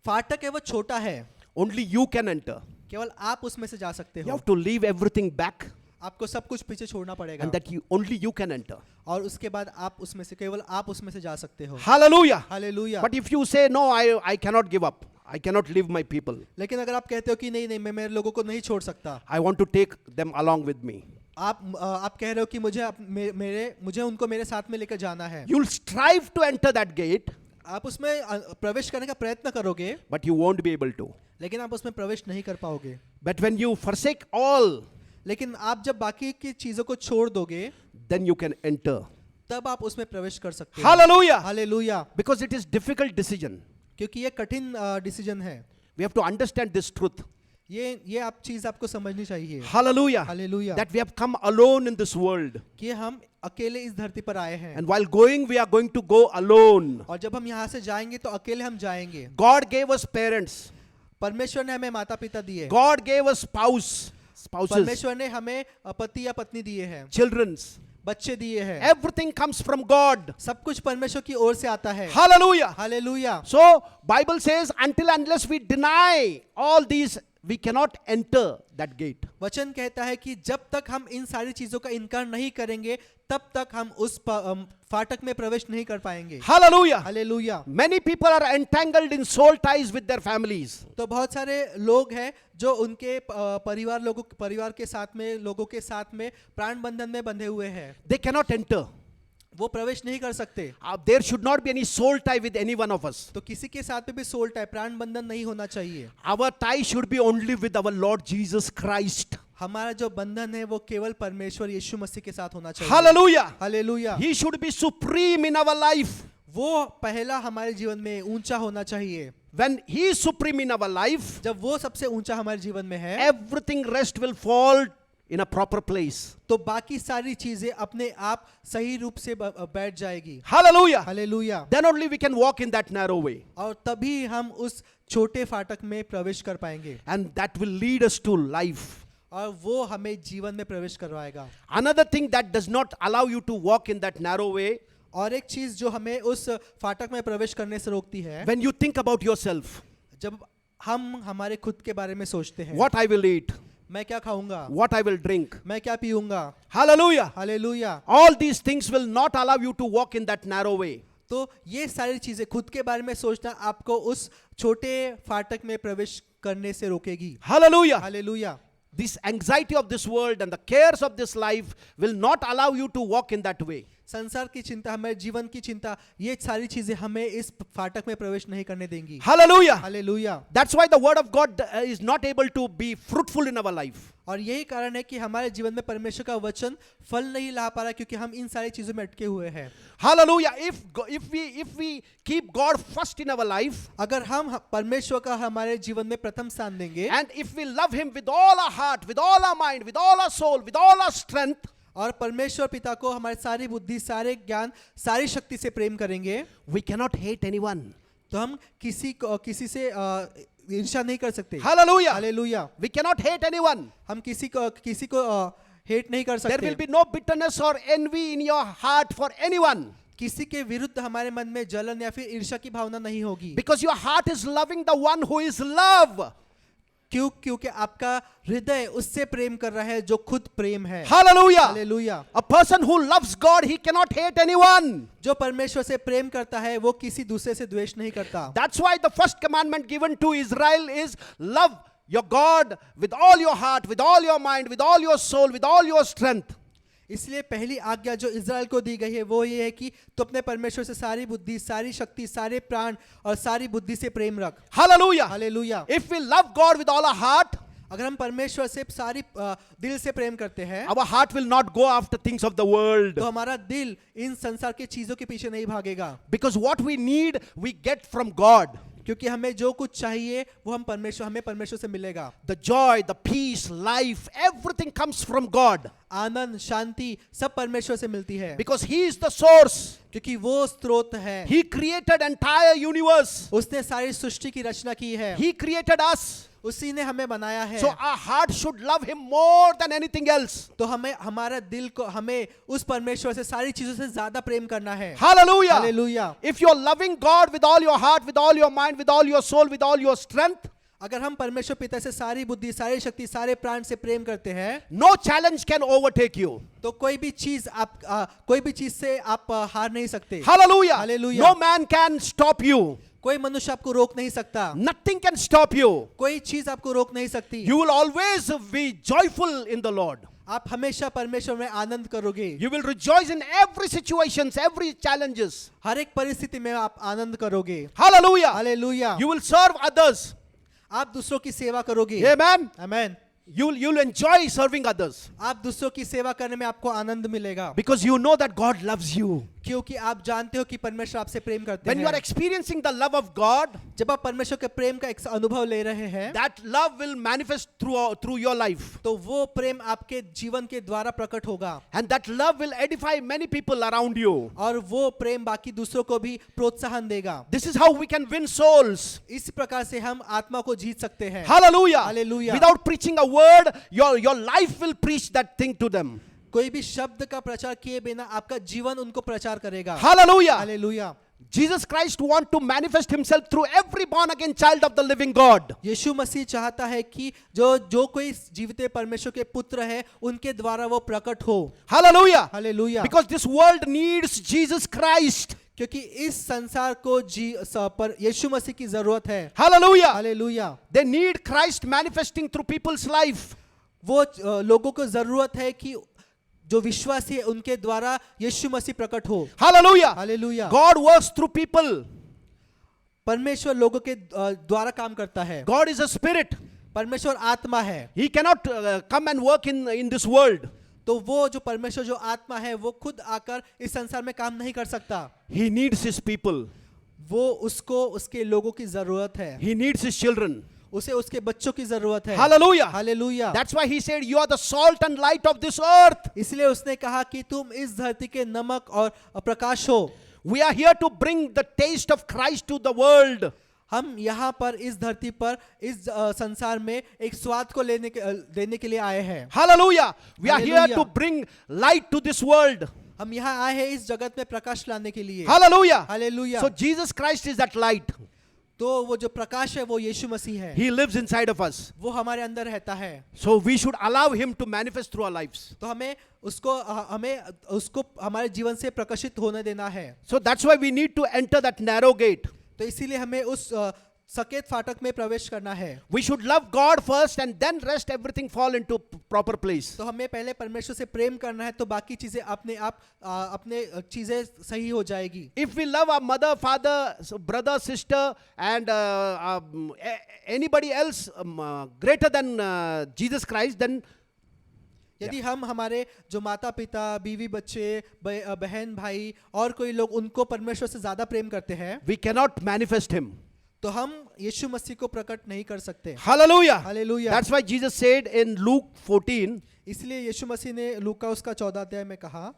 फाटक है वो छोटा है, Only you can enter. केवल आप उसमें से जा सकते You हो। have to leave everything back, आपको सब कुछ पीछे छोड़ना पड़ेगा, and that only you can enter. और उसके बाद आप उसमें से, केवल आप उसमें से जा सकते हो। Hallelujah. Hallelujah. But if you say no, I cannot give up. I cannot leave my people. लेकिन अगर आप कहते हो कि नहीं नहीं, मैं मेरे लोगों को नहीं छोड़ सकता, I want to take them along with me. आप कह रहे हो कि मुझे उनको मेरे साथ में लेकर जाना है, You'll strive to enter that gate, आप उसमें प्रवेश करने का प्रयत्न करोगे, but you won't be able to. लेकिन आप उसमें प्रवेश नहीं कर पाओगे। But when you forsake all, लेकिन आप जब बाकी की चीजों को छोड़ दोगे, then you can enter. तब आप उसमें प्रवेश कर सकते हो। Hallelujah. Hallelujah. Because it is difficult decision. क्योंकि ये कठिन डिसीजन है। We have to understand this truth. ये आप चीज आपको समझनी चाहिए। Hallelujah. Hallelujah. That we have come alone in this world. कि हम अकेले इस धरती पर आए हैं, And while going, we are going to go alone. और जब हम यहाँ से जाएंगे तो अकेले हम जाएंगे। God gave us parents. परमेश्वर ने हमें माता पिता दिए, God gave us spouses, परमेश्वर ने हमें पति या पत्नी दिए हैं, childrens. बच्चे दिए हैं। Everything comes from God. सब कुछ परमेश्वर की ओर से आता है। Hallelujah. Hallelujah. So Bible says until unless we deny all these we cannot enter that gate. वचन कहता है कि जब तक हम इन सारी चीजों का इनकार नहीं करेंगे तब तक हम उस फाटक में प्रवेश नहीं कर पाएंगे। Hallelujah. Hallelujah. Many people are entangled in soul ties with their families. तो बहुत सारे लोग हैं जो उनके परिवार के साथ में लोगों के साथ में प्राण बंधन में बंधे हुए हैं, They cannot enter. वो प्रवेश नहीं कर सकते। There should not be any soul tie with any one of us. तो किसी के साथ में भी सोल टाइप प्राण बंधन नहीं होना चाहिए। Our tie should be only with our Lord Jesus Christ. हमारा जो बंधन है वो केवल परमेश्वर यीशु मसीह के साथ होना चाहिए। Hallelujah. Hallelujah. He should be supreme in our life. वो पहला हमारे जीवन में ऊंचा होना चाहिए। When He is supreme in our life, जब वो सबसे ऊंचा हमारे जीवन में है everything rest will fall in a proper place. तो बाकी सारी चीजें अपने आप सही रूप से बैठ जाएगी। Hallelujah. Hallelujah. Then only we can walk in that narrow way. और तभी हम उस छोटे फाटक में प्रवेश कर पाएंगे And that will lead us to life. और वो हमें जीवन में प्रवेश करवाएगा। Another thing that does not allow you to walk in that narrow way, और एक चीज जो हमें उस फाटक में प्रवेश करने से रोकती है, when you think about yourself, जब हम हमारे खुद के बारे में सोचते हैं, what I will eat, मैं क्या खाऊंगा, what I will drink. मैं क्या पीऊंगा। Hallelujah. Hallelujah. All these things will not allow you to walk in that narrow way. तो ये सारी चीजें खुद के बारे में सोचना आपको उस छोटे फाटक में प्रवेश करने से रोकेगी। Hallelujah. Hallelujah. This anxiety of this world and the cares of this life will not allow you to walk in that way. संसार की चिंता, हमारे जीवन की चिंता, ये सारी चीजें हमें इस फाटक में प्रवेश नहीं करने देंगी। Hallelujah. Hallelujah. That's why the word of God is not able to be fruitful in our life. और यही कारण है कि हमारे जीवन में परमेश्वर का वचन फल नहीं ला पा रहा, क्योंकि हम इन सारी चीजों में अटके हुए हैं। Hallelujah. If we keep God first in our life, अगर हम परमेश्वर का हमारे जीवन में प्रथम स्थान देंगे and if we love Him with all our heart, with all our mind, with all our soul, with all our strength, और परमेश्वर पिता को हमारे सारी बुद्धि, सारे ज्ञान, सारी शक्ति से प्रेम करेंगे, we cannot hate anyone. तो हम किसी से ईर्ष्या नहीं कर सकते। Hallelujah. Hallelujah. We cannot hate anyone. हम किसी को हेट नहीं कर There सकते। will be no bitterness or envy in your heart for anyone. किसी के विरुद्ध हमारे मन में जलन या फिर ईर्ष्या की भावना नहीं होगी। Because your heart is loving the one who is love. क्योंकि आपका हृदय उससे प्रेम कर रहा है जो खुद प्रेम है। Hallelujah. Hallelujah. A person who loves God, he cannot hate anyone. जो परमेश्वर से प्रेम करता है वो किसी दूसरे से द्वेष नहीं करता। That's why the first commandment given to Israel is love your God with all your heart, with all your mind, with all your soul, with all your strength. इसलिए पहली आज्ञा जो इज़राइल को दी गई है वो ये है कि तू अपने परमेश्वर से सारी बुद्धि, सारी शक्ति, सारे प्राण और सारी बुद्धि से प्रेम रख। Hallelujah. Hallelujah. If we love God with all our heart, अगर हम परमेश्वर से सारी दिल से प्रेम करते हैं our heart will not go after things of the world. तो हमारा दिल इन संसार के चीजों के पीछे नहीं भागेगा, Because what we need, we get from God. क्योंकि हमें जो कुछ चाहिए वो हमें परमेश्वर से मिलेगा। The joy, the peace, life, everything comes from God. आनंद, शांति सब परमेश्वर से मिलती है, Because He is the source. क्योंकि वो स्रोत है। He created entire universe. उसने सारी सृष्टि की रचना की है, He created us. उसी ने हमें बनाया है। So our heart should love Him more than anything else. तो हमारा दिल को हमें उस परमेश्वर से सारी चीजों से ज्यादा प्रेम करना है। Hallelujah. Hallelujah. If you're loving God with all your heart, with all your mind, with all your soul, with all your strength, अगर हम परमेश्वर पिता से सारी बुद्धि, सारी शक्ति, सारे प्राण से प्रेम करते हैं no challenge can overtake you. तो कोई भी चीज से आप हार नहीं सकते। Hallelujah. Hallelujah. No man can stop you. कोई मनुष्य आपको रोक नहीं सकता, Nothing can stop you. कोई चीज आपको रोक नहीं सकती। You will always be joyful in the Lord. आप हमेशा परमेश्वर में आनंद करोगे। You will rejoice in every situations, every challenges. हर एक परिस्थिति में आप आनंद करोगे। Hallelujah. Hallelujah. You will serve others. आप दूसरों की सेवा करोगे। Amen. आमेन। You'll enjoy serving others. आप दूसरों की सेवा करने में आपको आनंद मिलेगा, Because you know that God loves you. क्योंकि आप जानते हो कि परमेश्वर आपसे प्रेम करते When you are हैं। experiencing the love of God, जब आप परमेश्वर के प्रेम का एक अनुभव ले रहे हैं that love will manifest through your life. तो वो प्रेम आपके जीवन के द्वारा प्रकट होगा, And that love will edify many people around you. और वो प्रेम बाकी दूसरों को भी प्रोत्साहन देगा। This is how we can win souls. इस प्रकार से हम आत्मा को जीत सकते हैं। Hallelujah. Hallelujah. Without preaching a word, your life will preach that thing to them. कोई भी शब्द का प्रचार किए बिना आपका जीवन उनको प्रचार करेगा। Hallelujah. Hallelujah. Jesus Christ wants to manifest himself through every born again child of the living God. यीशु मसीह चाहता है कि जो कोई जीवित परमेश्वर के पुत्र है उनके द्वारा वो प्रकट हो। Hallelujah. Hallelujah. Because this world needs Jesus Christ. क्योंकि इस संसार को पर यीशु मसीह की जरूरत है। Hallelujah. Hallelujah. They need Christ manifesting through people's life. वो लोगों को जरूरत है कि जो विश्वासी है उनके द्वारा यीशु मसीह प्रकट हो। Hallelujah. Hallelujah. God works through people. परमेश्वर लोगों के द्वारा काम करता है। God is a spirit. परमेश्वर आत्मा है। He cannot come and work in this world. तो वो जो परमेश्वर जो आत्मा है वो खुद आकर इस संसार में काम नहीं कर सकता। He needs his people. वो उसको उसके लोगों की जरूरत है। He needs his children. उसे उसके बच्चों की जरूरत है। Hallelujah. Hallelujah. That's why he said, you are the salt and light of this earth. इसलिए उसने कहा कि तुम इस धरती के नमक और प्रकाश हो। We are here to bring the taste of Christ to the world. हम यहाँ पर इस धरती पर इस संसार में एक स्वाद को देने के लिए आए हैं। Hallelujah. We are here Hallelujah. to bring light to this world. हम यहाँ आए हैं इस जगत में प्रकाश लाने के लिए। Hallelujah. Hallelujah. So Jesus Christ is that light. तो वो जो प्रकाश है वो यीशु मसीह है। He lives inside of us. वो हमारे अंदर रहता है। So we should allow him to manifest through our lives. तो हमें उसको हमारे जीवन से प्रकाशित होने देना है। So that's why we need to enter that narrow gate. तो इसीलिए हमें उस सकेत फाटक में प्रवेश करना है। We should love God first and then rest everything fall into proper place. तो हमें पहले परमेश्वर से प्रेम करना है तो बाकी चीजें अपने आप अपने चीजें सही हो जाएगी। If we love our mother, father, brother, sister and anybody else greater than Jesus Christ, then यदि हम हमारे जो माता पिता, बीवी बच्चे, बहन भाई और कोई लोग उनको परमेश्वर से ज्यादा प्रेम करते हैं we cannot manifest him. तो हम यीशु मसीह को प्रकट नहीं कर सकते। Hallelujah. Hallelujah. That's why Jesus said in Luke 14, इसलिए यीशु मसीह ने लूका उसका 14 अध्याय में कहा,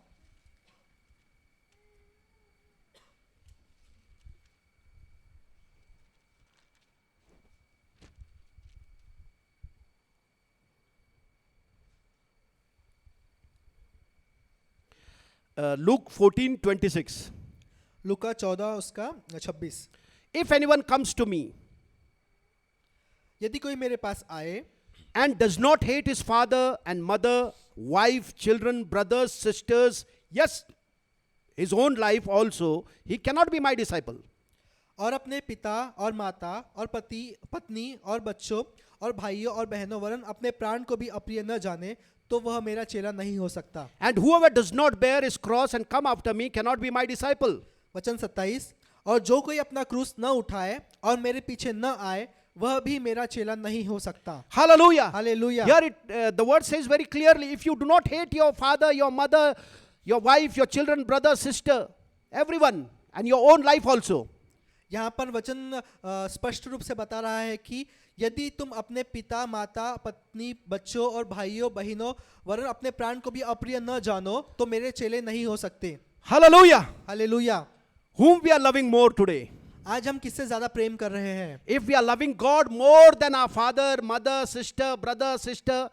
Luke 14:26. लूका 14 उसका 26, If anyone comes to me यदि कोई मेरे पास आए and does not hate his father and mother, wife, children, brothers, sisters, yes, his own life also, he cannot be my disciple. और अपने पिता और माता और पति पत्नी और बच्चों और भाइयों और बहनों वरन अपने प्राण को भी अप्रिय न जाने तो वह मेरा चेला नहीं हो सकता। And whoever does not bear his cross and come after me cannot be my disciple. वचन 27, और जो कोई अपना क्रूस न उठाए और मेरे पीछे न आए वह भी मेरा चेला नहीं हो सकता। Hallelujah. Hallelujah. Here the word says very clearly, if you do not hate your father, your mother, your wife, your children, brother, sister, everyone, and your own life also. यहाँ पर वचन स्पष्ट रूप से बता रहा है कि यदि तुम अपने पिता, माता, पत्नी, बच्चों और भाइयों बहनों वरन अपने प्राण को भी अप्रिय न जानो तो मेरे चेले नहीं हो सकते। Hallelujah. Hallelujah. Whom we are loving more today? आज हम किससे ज्यादा प्रेम कर रहे हैं? If we are loving God more than our father, mother, sister, brother, sister,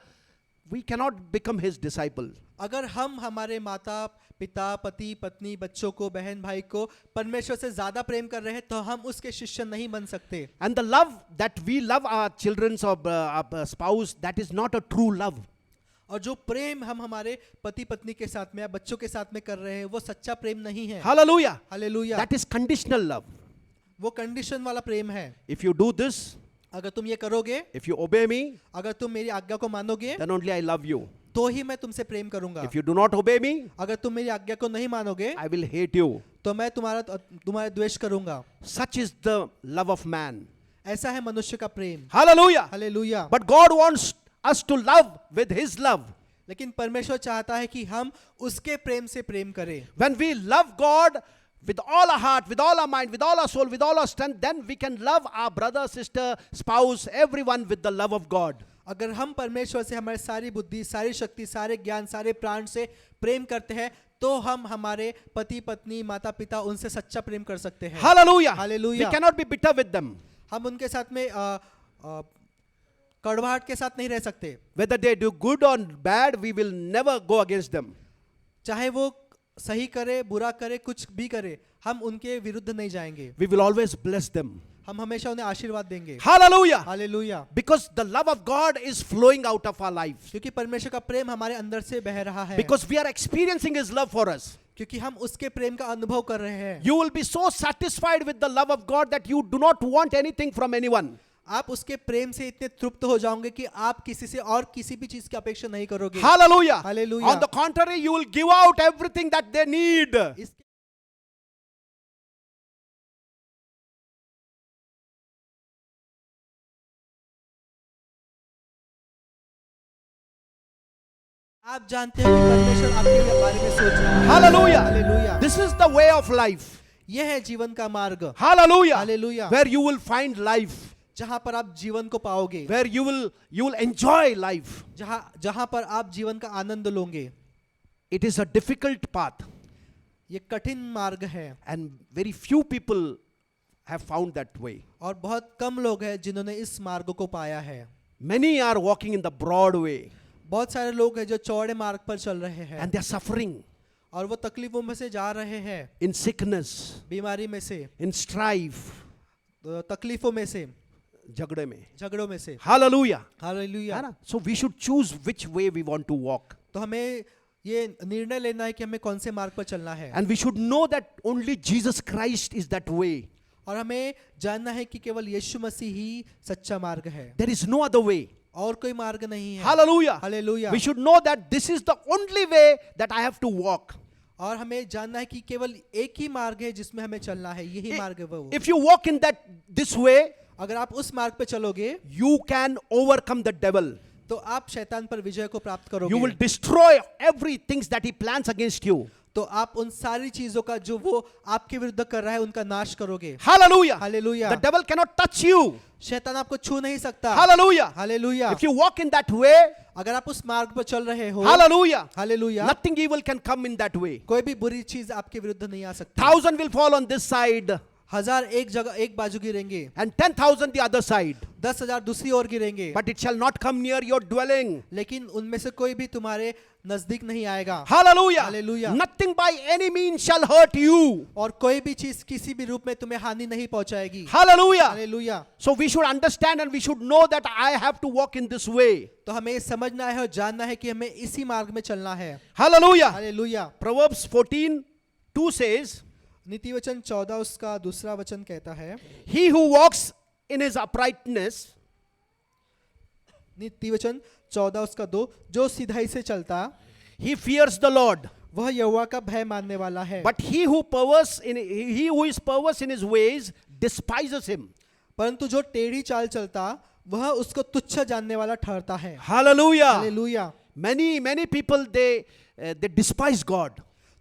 we cannot become his disciple. अगर हम हमारे माता पिता, पति, पत्नी, बच्चों को, बहन भाई को परमेश्वर से ज्यादा प्रेम कर रहे हैं तो हम उसके शिष्य नहीं बन सकते। And the love that we love our children or our spouse, that is not a true love. और जो प्रेम हम हमारे पति पत्नी के साथ में या बच्चों के साथ में कर रहे हैं वो सच्चा प्रेम नहीं है। Hallelujah. Hallelujah. That is conditional love. वो कंडीशन वाला प्रेम है। If you do this, अगर तुम ये करोगे, if you obey me, अगर तुम मेरी आज्ञा को मानोगे then only I love you. तो ही मैं तुमसे प्रेम करूंगा। If you do not obey me, अगर तुम मेरी आज्ञा को नहीं मानोगे I will hate you. तो मैं तुम्हारा द्वेष करूंगा। Such is the love of man. ऐसा है मनुष्य का प्रेम। Hallelujah. Hallelujah. But God wants us to love with his love. लेकिन परमेश्वर चाहता है कि हम उसके प्रेम से प्रेम करें। When we love God with all our heart, with all our mind, with all our soul, with all our strength, then we can love our brother, sister, spouse, everyone with the love of God. अगर हम परमेश्वर से हमारी सारी बुद्धि, सारी शक्ति, सारे ज्ञान, सारे प्राण से प्रेम करते हैं तो हम हमारे पति पत्नी, माता पिता उनसे सच्चा प्रेम कर सकते हैं। Hallelujah. Hallelujah. We cannot be bitter with them. हम उनके साथ में कड़वाहट के साथ नहीं रह सकते। Whether they do good or bad, we will never go against them. चाहे वो सही करे बुरा करे कुछ भी करे, हम उनके विरुद्ध नहीं जाएंगे, We will always bless them. हम हमेशा उन्हें आशीर्वाद देंगे। Hallelujah. Hallelujah. Because the love of God is flowing out of our lives. क्योंकि परमेश्वर का प्रेम हमारे अंदर से बह रहा है, Because we are experiencing His love for us. क्योंकि हम उसके प्रेम का अनुभव कर रहे हैं। You will be so satisfied with the love of God that you do not want anything from anyone. आप उसके प्रेम से इतने तृप्त हो जाओगे कि आप किसी से और किसी भी चीज की अपेक्षा नहीं करोगे। Hallelujah. Hallelujah. On the contrary, you will give out everything that they need. इस- आप जानते हैं कि परमेश्वर आपके बारे में सोच रहा है। Hallelujah. Hallelujah. This is the way of life. यह है जीवन का मार्ग, Hallelujah. Hallelujah. Where you will find life. जहाँ पर आप जीवन को पाओगे, Where you will enjoy life. जहाँ पर आप जीवन का आनंद लोगे। It is a difficult path, ये कठिन मार्ग है and very few people have found that way. और बहुत कम लोग हैं जिन्होंने इस मार्ग को पाया है। Many are walking in the broad way, बहुत सारे लोग हैं जो चौड़े मार्ग पर चल रहे हैं and they are suffering और वो तकलीफों में से जा रहे हैं, in sickness, बीमारी में से, in strife, तकलीफों में से, झगड़े में. झगड़ों में से। Hallelujah. हालेलुया। है ना? So we should choose which way we want to walk. तो हमें ये निर्णय लेना है कि हमें कौन से मार्ग पर चलना है, And we should know that only Jesus Christ is that way. और हमें जानना है कि केवल यीशु मसीह ही सच्चा मार्ग है, There is no other way. और कोई मार्ग नहीं है। Hallelujah. Hallelujah. We should know that this is the only way that I have to walk. और हमें जानना है कि केवल एक ही मार्ग है जिसमें हमें चलना है, यही मार्ग है वो। If you walk in this way, अगर आप उस मार्ग पे चलोगे you can overcome the devil. तो आप शैतान पर विजय को प्राप्त करोगे। You will destroy everything that he plans against you. तो आप उन सारी चीजों का जो वो आपके विरुद्ध कर रहा है उनका नाश करोगे। Hallelujah. Hallelujah. The devil cannot touch you. शैतान आपको छू नहीं सकता। Hallelujah. Hallelujah. If you walk in that way, अगर आप उस मार्ग पर चल रहे हो, hallelujah, hallelujah, nothing evil can come in that way. कोई भी बुरी चीज आपके विरुद्ध नहीं आ सकती। 1,000 will fall on this side 1000 एक जगह एक बाजू गिरेंगे, and 10,000 the other side, 10,000 दूसरी ओर गिरेंगे, but it shall not come near your dwelling. लेकिन उनमें से कोई भी तुम्हारे नजदीक नहीं आएगा। Hallelujah. Hallelujah. Nothing by any means shall hurt you. और कोई भी चीज किसी भी रूप में तुम्हें हानि नहीं पहुंचाएगी। Hallelujah. Hallelujah. So we should understand and we should know that I have to walk in this way. तो हमें ये समझना है और जानना है कि हमें इसी मार्ग में चलना है। Hallelujah. हालेलुया। Proverbs 14:2 says, नीति वचन 14 उसका दूसरा वचन कहता है, he who walks in his uprightness, नीति वचन 14 उसका 2, जो सिधाई से चलता he fears the Lord. वह यहोवा का भय मानने वाला है, But he who is perverse in his ways despises him. परंतु जो टेढ़ी चाल चलता वह उसको तुच्छ जानने वाला ठहरता है। Hallelujah. Hallelujah. Many people they despise God.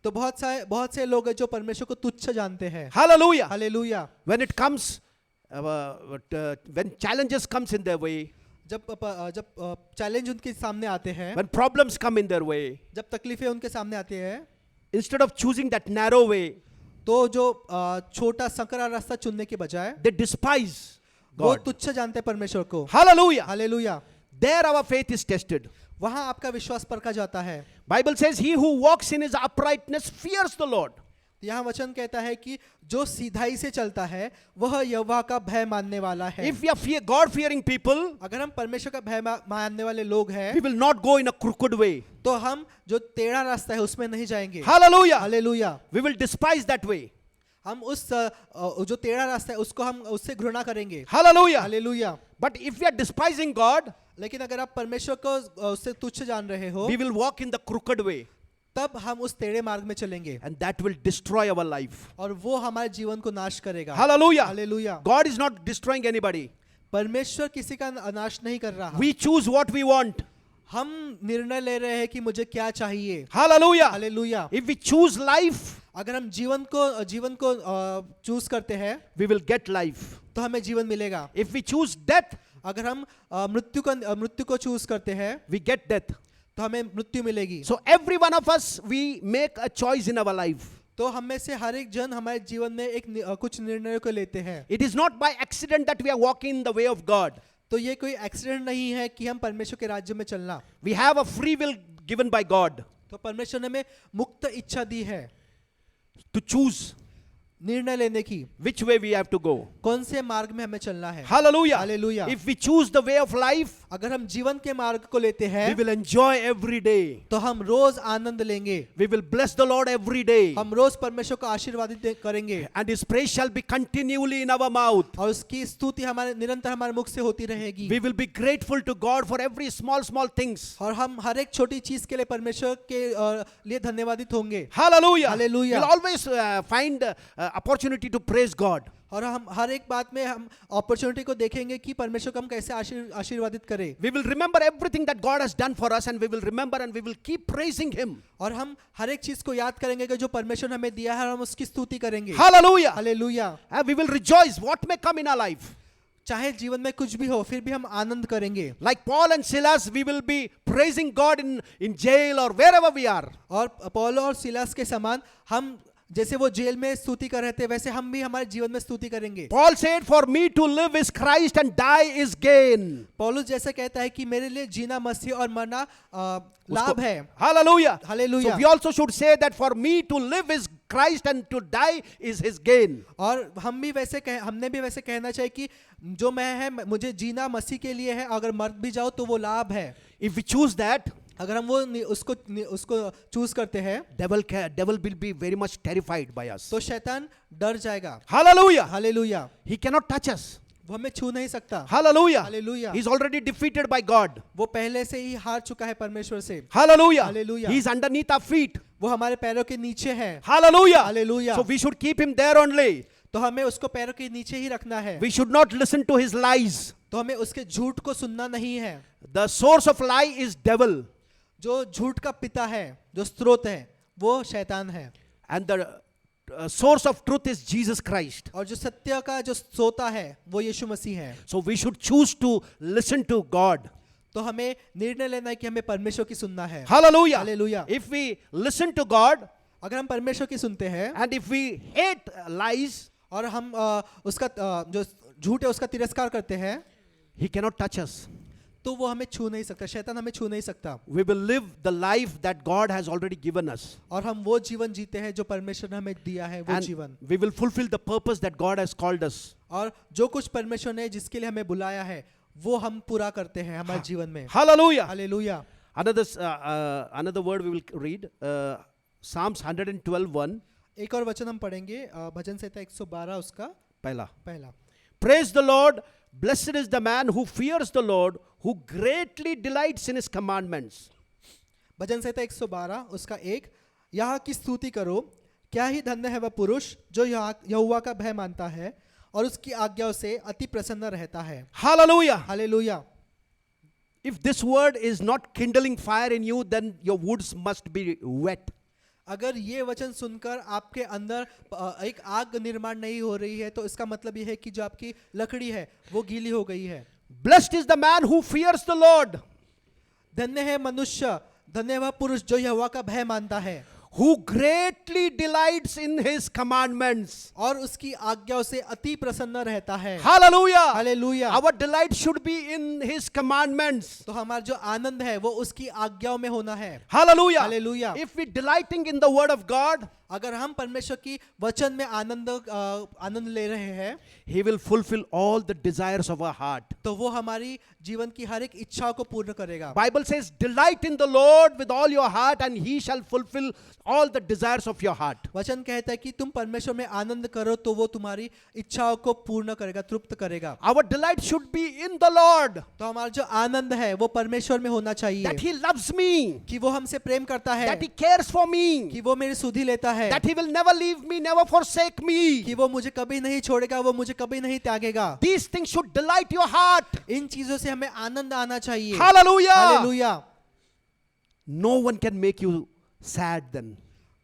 तो बहुत से लोग हैं जो परमेश्वर को तुच्छ जानते हैं। Hallelujah. Hallelujah. When it comes, when challenges comes in their way, जब चैलेंज उनके सामने आते हैं, when problems come in their way, जब तकलीफें उनके सामने आती है, instead of choosing that narrow way, तो जो छोटा संकरा रास्ता चुनने के बजाय they despise वो God. तुच्छ जानते हैं परमेश्वर को। Hallelujah. Hallelujah. There our faith is tested. वहां आपका विश्वास परखा जाता है। Bible says, he who walks in his uprightness fears the Lord. यहाँ वचन कहता है कि जो सीधाई से चलता है वह यहोवा का भय मानने वाला है। If we are God-fearing people, अगर हम परमेश्वर का भय मानने वाले लोग हैं, we will not go in a crooked way. तो हम जो टेढ़ा रास्ता है उसमें नहीं जाएंगे। Hallelujah. Hallelujah. We will despise that way. हम उस जो टेढ़ा रास्ता है उसको हम उससे घृणा करेंगे। Hallelujah. Hallelujah. But if we are despising God, लेकिन अगर आप परमेश्वर को उससे तुच्छ जान रहे हो, we will walk in the crooked way, तब हम उस टेढ़े मार्ग में चलेंगे and that will destroy our life. और वो हमारे जीवन को नाश करेगा। Hallelujah. Hallelujah. God is not destroying anybody. परमेश्वर किसी का नाश नहीं कर रहा। We choose what we want. हम निर्णय ले रहे हैं कि मुझे क्या चाहिए। Hallelujah. Hallelujah. If we choose life, अगर हम जीवन को चूज करते हैं we will get life. तो हमें जीवन मिलेगा। If we choose death, अगर हम मृत्यु को चूज करते हैं we get death. तो हमें मृत्यु मिलेगी। So every one of us, we make a choice in our life. तो हम में से हर एक जन हमारे जीवन में कुछ निर्णयों को लेते हैं। It is not by accident that we are walking in the way of God. तो ये कोई एक्सीडेंट नहीं है कि हम परमेश्वर के राज्य में चलना। We have a free will given by God. तो परमेश्वर ने हमें मुक्त इच्छा दी है to choose निर्णय लेने की, which way we have to go. कौन से मार्ग में हमें चलना है। Hallelujah. Hallelujah. If we choose the way of life, अगर हम जीवन के मार्ग को लेते we हैं will enjoy every day. तो हम रोज आनंद लेंगे, We will bless the Lord every day. हम रोज परमेश्वर को आशीर्वादित करेंगे And his praise shall be continually in our mouth. और उसकी स्तुति हमारे निरंतर हमारे मुख से होती रहेगी। We will be grateful to God for every small things. और हम हर एक छोटी चीज के लिए परमेश्वर के लिए धन्यवादित होंगे। Hallelujah. Hallelujah. We'll always find opportunity to praise God. और हम हर एक बात में हम अपॉर्चुनिटी को देखेंगे कि परमेश्वर को हम कैसे आशीर्वादित करें। We will remember everything that God has done for us, and we will remember and we will keep praising him. और हम हर एक चीज को याद करेंगे कि जो परमेश्वर ने हमें दिया है और हम उसकी स्तुति करेंगे। Hallelujah. Hallelujah. And we will rejoice what may come in our life. चाहे जीवन में कुछ भी हो फिर भी हम आनंद करेंगे। Like Paul and Silas, we will be praising God in jail or wherever we are. और पौलो और सिलास के समान हम जैसे वो जेल में स्तुति कर रहे थे वैसे हम भी हमारे जीवन में स्तुति करेंगे। Paul said, "For me to live is Christ and die is gain." पौलुस जैसे कहता है कि मेरे लिए जीना मसीह और मरना लाभ है। Hallelujah. Hallelujah. So we also should say that for me to live is Christ and to die is his gain. और हमने भी वैसे कहना चाहिए कि जो मैं है मुझे जीना मसीह के लिए है, अगर मर भी जाओ तो वो लाभ है। If we choose that, अगर हम उसको चूज करते हैं devil will be very much terrified by us. तो शैतान डर जाएगा। Hallelujah. Hallelujah. He cannot touch us. वो हमें छू नहीं सकता। Hallelujah. Hallelujah. He's already defeated by God. वो पहले से ही हार चुका है परमेश्वर से। Hallelujah. Hallelujah. He's underneath our feet. वो हमारे पैरों के नीचे है। Hallelujah. Hallelujah. So we should keep him there only. तो हमें उसको पैरों के नीचे ही रखना है। We should not listen to his lies. तो हमें उसके झूठ को सुनना नहीं है। The source of lie is devil. जो झूठ का पिता है, जो स्रोत है, वो शैतान है। And the source of truth is Jesus Christ. और जो सत्य का जो सोता है वो यीशु मसीह है। So we should choose to listen to God. तो हमें निर्णय लेना है कि हमें परमेश्वर की सुनना है। Hallelujah. Hallelujah. If we listen to God अगर हम परमेश्वर की सुनते हैं and if we hate lies, और हम उसका जो झूठ है उसका तिरस्कार करते हैं he cannot touch us. तो वो हमें छू नहीं सकता, शैतान हमें छू नहीं सकता। We will live the life that God has already given us. और हम वो जीवन जीते हैं जो परमेश्वर ने हमें दिया है, वो जीवन। And we will fulfill the purpose that God has called us. और जो कुछ परमेश्वर ने जिसके लिए हमें बुलाया है वो हम पूरा करते हैं हमारे जीवन में। Hallelujah. Hallelujah. Another word we will read. Psalms 112:1. एक और वचन हम पढ़ेंगे, भजन संहिता 112 उसका पहला। Praise the Lord. Blessed is the man who fears the Lord, who greatly delights in his commandments. भजन संहिता 112 उसका 1। यहाँ की स्तुति करो, क्या ही धन्य है वह पुरुष जो यहोवा का भय मानता है और उसकी आज्ञाओं से अति प्रसन्न रहता है। Hallelujah. Hallelujah. If this word is not kindling fire in you, then your woods must be wet. अगर ये वचन सुनकर आपके अंदर एक आग निर्माण नहीं हो रही है तो इसका मतलब ये है कि जो आपकी लकड़ी है वो गीली हो गई है। Blessed is the man who fears the Lord, धन्य है मनुष्य, धन्य वह पुरुष जो यहोवा का भय मानता है, who greatly delights in his commandments. और उसकी आज्ञाओं से अति प्रसन्न रहता है। Hallelujah. Hallelujah. Our delight should be in his commandments. तो हमारा जो आनंद है वो उसकी आज्ञाओं में होना है। Hallelujah. Hallelujah. If we delighting in the word of God, अगर हम परमेश्वर की वचन में आनंद ले रहे हैं he will fulfill all the desires of our heart. तो वो हमारी जीवन की हर एक इच्छा को पूर्ण करेगा। Bible says, delight in the Lord with all your heart and he shall fulfill all the desires of your heart. वचन कहता है कि तुम परमेश्वर में आनंद करो तो वो तुम्हारी इच्छाओं को पूर्ण करेगा, तृप्त करेगा। Our delight should be in the Lord, तो हमारा जो आनंद है वो परमेश्वर में होना चाहिए, that he loves me, कि वो हमसे प्रेम करता है, that he cares for me, कि वो मेरी सुधि लेता है, that he will never leave me, never forsake me. कि वो मुझे कभी नहीं छोड़ेगा, वो मुझे कभी नहीं त्यागेगा। These things should delight your heart. इन चीजों से हमें आनंद आना चाहिए। Hallelujah. Hallelujah. No one can make you sad then.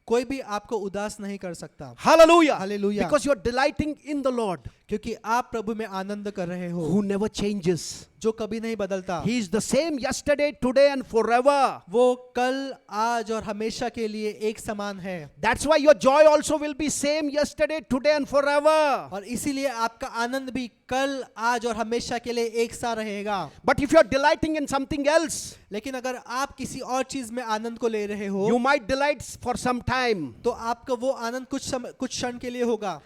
कोई भी आपको उदास नहीं कर सकता। Hallelujah. Hallelujah. Because you are delighting in the Lord. क्योंकि आप प्रभु में आनंद कर रहे हो, who never changes. जो कभी नहीं बदलता। He is the same yesterday, today, and forever. वो कल, आज और हमेशा के लिए एक समान है। That's why your joy also will be same yesterday, today, and forever. और इसीलिए आपका आनंद भी कल, आज और हमेशा के लिए एक सा रहेगा। But if you are delighting in something else, लेकिन अगर आप किसी और चीज में आनंद को ले रहे हो, you might delight for some time. तो आपका वो आनंद कुछ क्षण के लिए होगा,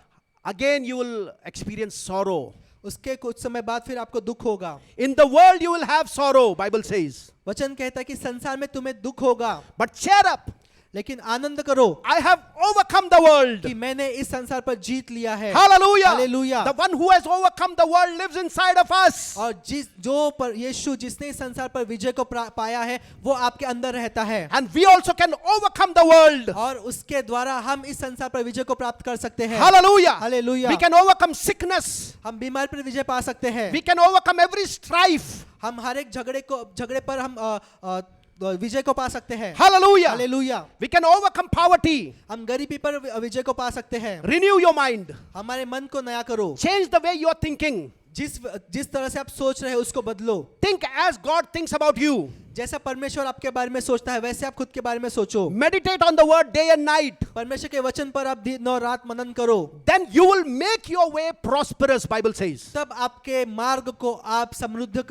Again, you will experience sorrow. उसके कुछ समय बाद फिर आपको दुख होगा। In the world, you will have sorrow, Bible says. वचन कहता है कि संसार में तुम्हें दुख होगा, But cheer up. लेकिन आनंद करो I have overcome the world. कि मैंने इस संसार पर जीत लिया है। Hallelujah. Hallelujah. The one who has overcome the world lives inside of us. और यीशु जिसने इस संसार पर विजय को पाया है, वो आपके अंदर रहता है। And we also can overcome the world. और उसके द्वारा हम इस संसार पर विजय को प्राप्त कर सकते हैं। Hallelujah. Hallelujah. We can overcome sickness. हम बीमारी पर विजय पा सकते हैं। We can overcome every strife. हम हर एक झगड़े पर हम विजय को पा सकते हैं। Hallelujah. Hallelujah. We can overcome poverty. हम गरीबी पर विजय को पा सकते हैं। Renew your mind. हमारे मन को नया करो। Change the way you are thinking. जिस तरह से आप सोच रहे हो उसको बदलो। Think as God thinks about you. जैसा परमेश्वर आपके बारे में सोचता है, वैसे आप खुद के बारे में सोचो। Meditate on the word day and night. परमेश्वर के वचन पर आप दिन और रात मनन करो। Then you will make your way prosperous, Bible says. तब आपके मार्ग को आप समृद्ध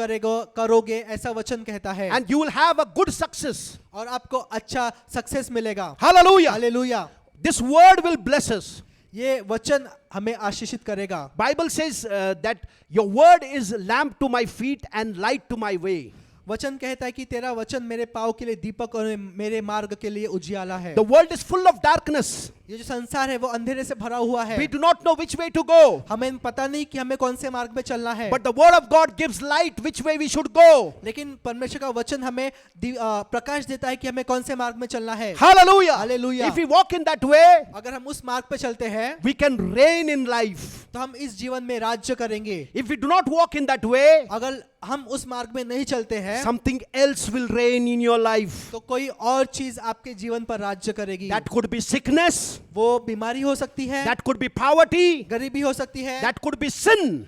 करोगे, ऐसा वचन कहता है। And you will have a good success. और आपको अच्छा सक्सेस मिलेगा। Hallelujah. Hallelujah. This word will bless us. ये वचन हमें आशीषित करेगा। Bible says that your word is lamp to my feet and light to my way. वचन कहता है कि तेरा वचन मेरे पाँव के लिए दीपक और मेरे मार्ग के लिए उजियाला है। The world is full of darkness. ये जो संसार है वो अंधेरे से भरा हुआ है। We do not know which way to go. हमें पता नहीं कि हमें कौन से मार्ग में चलना है। But the word of God gives light which way we should go. लेकिन परमेश्वर का वचन हमें प्रकाश देता है कि हमें कौन से मार्ग में चलना है। Hallelujah. Hallelujah. If we walk in that way, अगर हम उस मार्ग पे चलते हैं, we can reign in life. तो हम इस जीवन में राज्य करेंगे। If we do not walk in that way, अगर हम उस मार्ग में नहीं चलते हैं, something else will reign in your life. तो कोई और चीज आपके जीवन पर राज्य करेगी। That could be sickness. वो बीमारी हो सकती है, That could be poverty. गरीबी हो सकती है, That could be sin.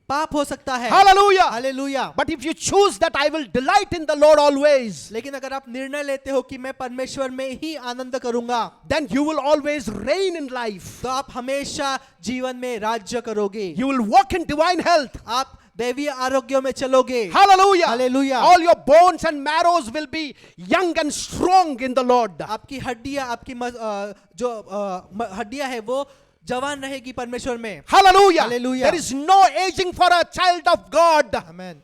पाप हो सकता है। Hallelujah. Hallelujah. But if you choose that I will delight in the Lord always, लेकिन अगर आप निर्णय लेते हो कि मैं परमेश्वर में ही आनंद करूंगा, then you will always reign in life. तो आप हमेशा जीवन में राज्य करोगे। You will walk in divine health. आप दैवीय आरोग्य में चलोगे। Hallelujah. Hallelujah. All your bones and marrows will be young and strong in the Lord. आपकी हड्डियां, आपकी हड्डियां है वो जवान रहेगी परमेश्वर में। Hallelujah. Hallelujah. There is no aging for a child of God. आमेन।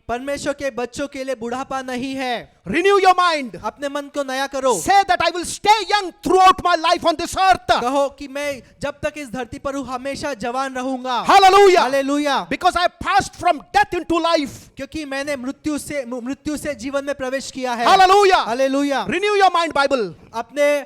परमेश्वर के बच्चों के लिए बुढ़ापा नहीं है। Renew your mind. अपने मन को नया करो। Say that I will stay young throughout my life on this earth. कहो कि मैं जब तक इस धरती पर हूँ हमेशा जवान रहूंगा। Hallelujah. Hallelujah. Because I passed from death into life. क्योंकि मैंने मृत्यु से जीवन में प्रवेश किया है। Hallelujah. Hallelujah. Renew your mind, Bible. अपने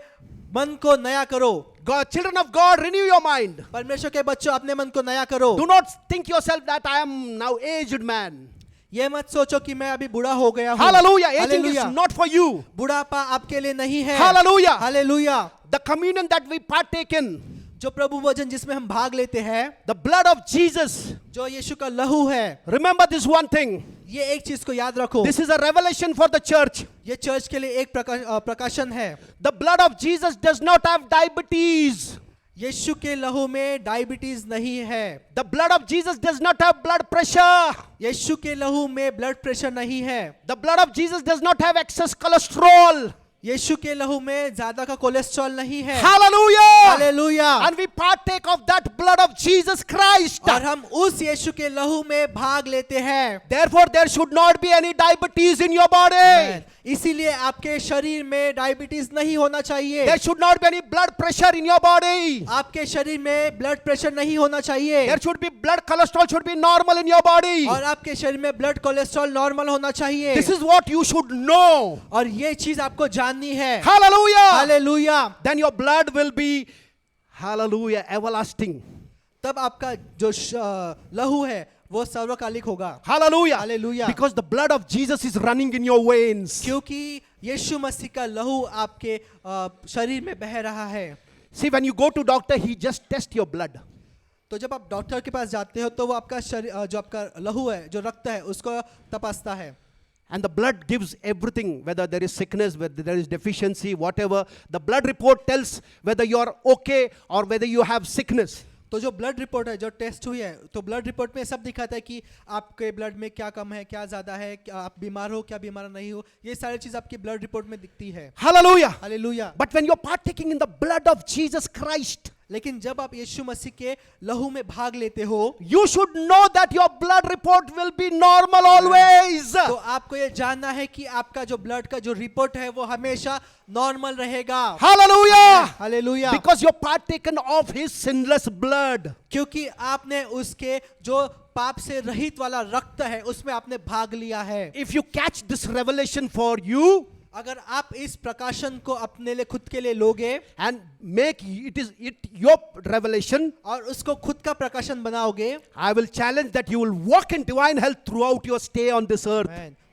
मन को नया करो। God, children of God, renew your mind. परमेश्वर के बच्चों, अपने मन को नया करो। Do not think yourself that I am now aged man. ये मत सोचो कि मैं अभी बूढ़ा हो गया हूँ। Hallelujah. Aging hallelujah. is not for you. बुढ़ापा आपके लिए नहीं है। Hallelujah. Hallelujah. The communion that we partake in, जो प्रभु भोजन जिसमें हम भाग लेते हैं, the blood of Jesus. जो यीशु का लहू है, Remember this one thing. ये एक चीज को याद रखो। This is a revelation for the church. ये चर्च के लिए एक प्रकाशन है। The blood of Jesus does not have diabetes. यीशु के लहू में डायबिटीज नहीं है। The blood of Jesus does not have blood pressure. यीशु के लहू में ब्लड प्रेशर नहीं है। The blood of Jesus does not have excess cholesterol. यीशु के लहू में ज्यादा का कोलेस्ट्रॉल नहीं है। Hallelujah. Hallelujah. And we partake of that blood of Jesus Christ. और हम उस यीशु के लहू में भाग लेते हैं। Therefore, there should not be any diabetes in your body. इसीलिए आपके शरीर में डायबिटीज नहीं होना चाहिए। There should not be any blood pressure in your body. आपके शरीर में ब्लड प्रेशर नहीं होना चाहिए। There should be blood cholesterol should be normal in your body. और आपके शरीर में ब्लड कोलेस्ट्रॉल नॉर्मल होना चाहिए। This is what you should know. और ये चीज आपको जाननी है। Hallelujah. Hallelujah. Then your blood will be, hallelujah, everlasting. तब आपका जो लहू है वो सर्वकालिक होगा। Hallelujah. Hallelujah. Because the blood of Jesus is running in your veins. क्योंकि यीशु मसीह का लहू आपके शरीर में बह रहा है। See, when you go to doctor, he just tests your blood. तो जब आप डॉक्टर के पास जाते हो तो वो आपका शरीर जो आपका लहू है, जो रक्त है, उसको तपासता है। And the blood gives everything, whether there is sickness, whether there is deficiency, whatever. The blood report tells whether you are okay or whether you have sickness. तो जो ब्लड रिपोर्ट है, जो टेस्ट हुई है, तो ब्लड रिपोर्ट में सब दिखाता है कि आपके ब्लड में क्या कम है, क्या ज्यादा है, क्या आप बीमार हो, क्या बीमार नहीं हो, ये सारी चीज आपकी ब्लड रिपोर्ट में दिखती है। Hallelujah. Hallelujah. But when you're partaking in the blood of Jesus Christ, लेकिन जब आप यीशु मसीह के लहू में भाग लेते हो, you should know that your blood report will be normal always. तो आपको ये जानना है कि आपका जो ब्लड का जो रिपोर्ट है वो हमेशा नॉर्मल रहेगा। Hallelujah. Hallelujah. Because you're partaken of his sinless blood. क्योंकि आपने उसके जो पाप से रहित वाला रक्त है उसमें आपने भाग लिया है। If you catch this revelation for you अगर आप इस प्रकाशन को अपने लिए खुद के लिए लोगे and make it your revelation, और उसको खुद का प्रकाशन बनाओगे, I will challenge that you will walk in divine health throughout your stay on this earth.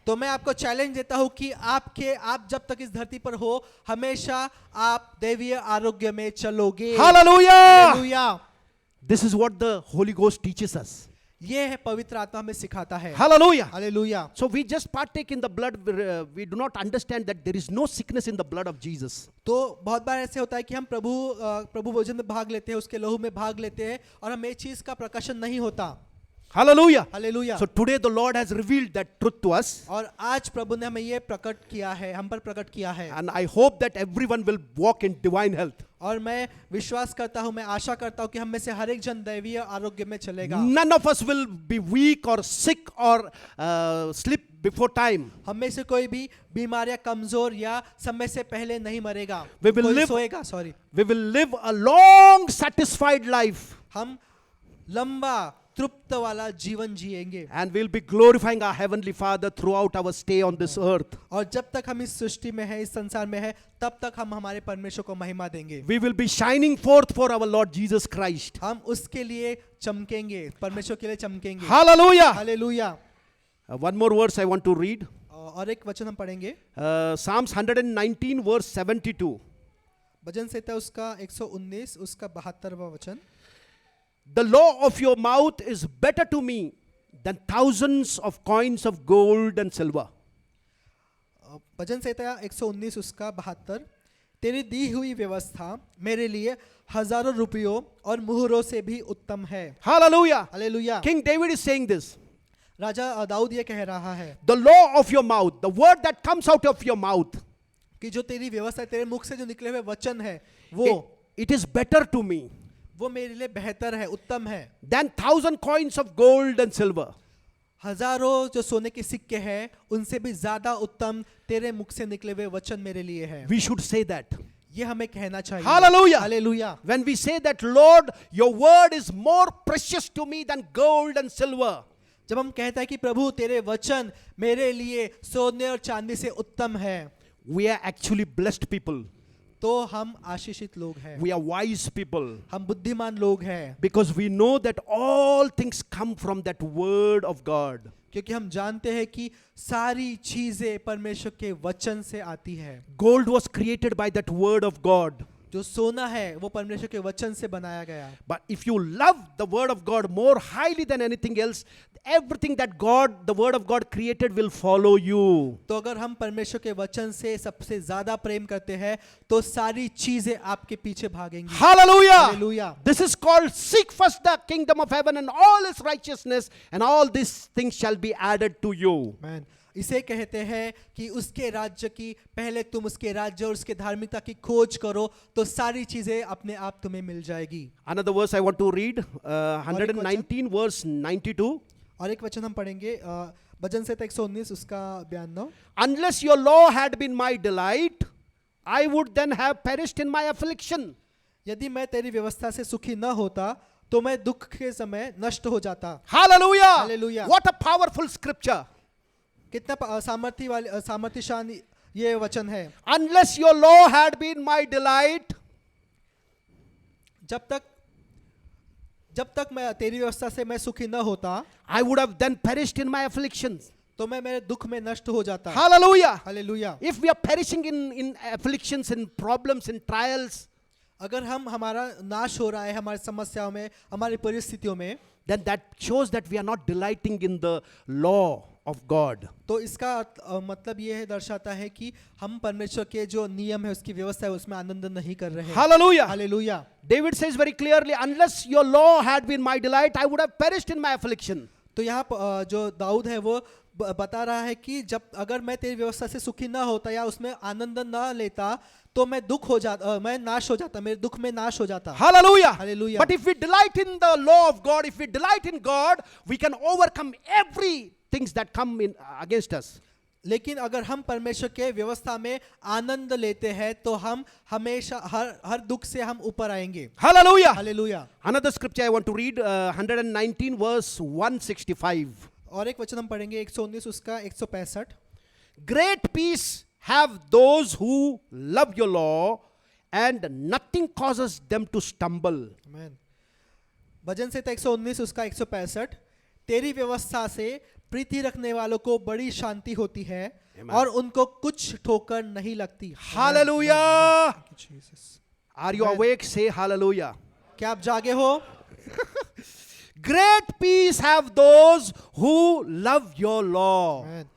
तो मैं आपको चैलेंज देता हूं कि आप जब तक इस धरती पर हो हमेशा आप दैवीय आरोग्य में चलोगे। Hallelujah. Hallelujah. This is what the Holy Ghost teaches us. ये है पवित्र आत्मा हमें सिखाता है। Hallelujah. Hallelujah. So we just partake in the blood. We do not understand that there is no sickness in the blood of Jesus. तो बहुत बार ऐसे होता है कि हम प्रभु भोजन में भाग लेते हैं, उसके लहू में भाग लेते हैं और हमें चीज का प्रकाशन नहीं होता। Hallelujah. Hallelujah. So today the Lord has revealed that truth to us. और आज प्रभु ने हमें ये प्रकट किया है, हम पर प्रकट किया है। And I hope that everyone will walk in divine health. और मैं विश्वास करता हूँ, मैं आशा करता हूँ कि हम में से हर एक जन दैवीय आरोग्य में चलेगा। None of us will be weak or sick or sleep before time. हम में से कोई भी बीमार या कमजोर या समय से पहले नहीं मरेगा। We will कोई live- सोएगा, sorry. We will live a long satisfied life. हम लंबा तृप्त वाला जीवन जिएंगे And we'll be glorifying our Heavenly Father throughout our stay on this earth. और जब तक हम इस सृष्टि में है, इस संसार में है, तब तक हम हमारे परमेश्वर को महिमा देंगे। We will be shining forth for our Lord Jesus Christ. हम उसके लिए चमकेंगे, परमेश्वर के लिए चमकेंगे। Hallelujah. Hallelujah. One more verse I want to read. और एक वचन हम पढ़ेंगे, Psalms 119 verse 72. भजन संहिता उसका 119 उसका 72वां वचन। The law of your mouth is better to me than thousands of coins of gold and silver. भजन संहिता 119 उसका 72। तेरी दी हुई व्यवस्था मेरे लिए हजारों रुपयों और मुहरों से भी उत्तम है। Hallelujah. Hallelujah. King David is saying this. राजा दाऊद ये कह रहा है The law of your mouth, the word that comes out of your mouth, कि जो तेरी व्यवस्था, तेरे मुख से जो निकले हुए वचन है वो it is better to me वो मेरे लिए बेहतर है, उत्तम है, than 1,000 coins of gold and silver. हजारों जो सोने के सिक्के हैं उनसे भी ज्यादा उत्तम तेरे मुख से निकले हुए वचन मेरे लिए है। We should say that. ये हमें कहना चाहिए। Hallelujah. Hallelujah. When we say that, Lord, your word is more precious to me than gold and silver. जब हम कहते हैं कि प्रभु तेरे वचन मेरे लिए सोने और चांदी से उत्तम है, We are actually blessed people. तो हम आशीषित लोग हैं, We are wise people. हम बुद्धिमान लोग हैं, Because we know that all things come from that word of God. क्योंकि हम जानते हैं कि सारी चीजें परमेश्वर के वचन से आती है। Gold was created by that word of God. जो सोना है वो परमेश्वर के वचन से बनाया गया। But if you love the word of God more highly than anything else, everything that God, the word of God created will follow you. तो अगर हम परमेश्वर के वचन से सबसे ज्यादा प्रेम करते हैं तो सारी चीजें आपके पीछे भागेंगी। Hallelujah. Hallelujah. This is called seek first the kingdom of heaven and all its righteousness, and all these things shall be added to you. Man इसे कहते हैं कि उसके राज्य की, पहले तुम उसके राज्य और उसके धार्मिकता की खोज करो तो सारी चीजें अपने आप तुम्हें मिल जाएगी। Another verse I want to read, 119 verse 92. और एक वचन हम पढ़ेंगे, भजन संहिता 119 उसका 92। Unless your law had been my delight, I would then have perished in my affliction. यदि मैं तेरी व्यवस्था से सुखी न होता तो मैं दुख के समय नष्ट हो जाता। Hallelujah. Hallelujah. What a powerful scripture. कितना सामर्थ्यशाली ये वचन है। Unless your law had been my delight, जब तक मैं तेरी व्यवस्था से मैं सुखी न होता I would have then perished in my afflictions. तो मैं मेरे दुख में नष्ट हो जाता। Hallelujah. Hallelujah. If we are perishing in afflictions, in problems, in trials, अगर हम हमारा नाश हो रहा है हमारी समस्याओं में, हमारी परिस्थितियों में, then that shows that we are not delighting in the law of God. तो इसका मतलब ये है, दर्शाता है कि हम परमेश्वर के जो नियम है, उसकी व्यवस्था है, उसमें आनंद नहीं कर रहे हैं। Hallelujah. Hallelujah. David says very clearly, unless your law had been my delight, I would have perished in my affliction. तो यहाँ जो दाऊद है वो बता रहा है कि जब अगर मैं तेरी व्यवस्था से सुखी ना होता या उसमें आनंद ना लेता तो मैं मैं नाश हो जाता, मेरे दुख में नाश हो जाता। Hallelujah. Hallelujah. But if we delight in the law of God, if we delight in God, we can overcome every things that come in against us. लेकिन अगर हम परमेश्वर के व्यवस्था में आनंद लेते हैं तो हम हमेशा हर दुख से हम ऊपर आएंगे। Hallelujah. Hallelujah. Another scripture I want to read, 119 verse 165. और एक वचन हम पढ़ेंगे 119 उसका 165। Great peace have those who love your law, and nothing causes them to stumble. आमीन। भजन संहिता 119 उसका 165। तेरी व्यवस्था से प्रीति रखने वालों को बड़ी शांति होती है और उनको कुछ ठोकर नहीं लगती। Hallelujah. Jesus। Are you awake? Say hallelujah. क्या आप जागे हो? Great peace have those who love your law. आमीन।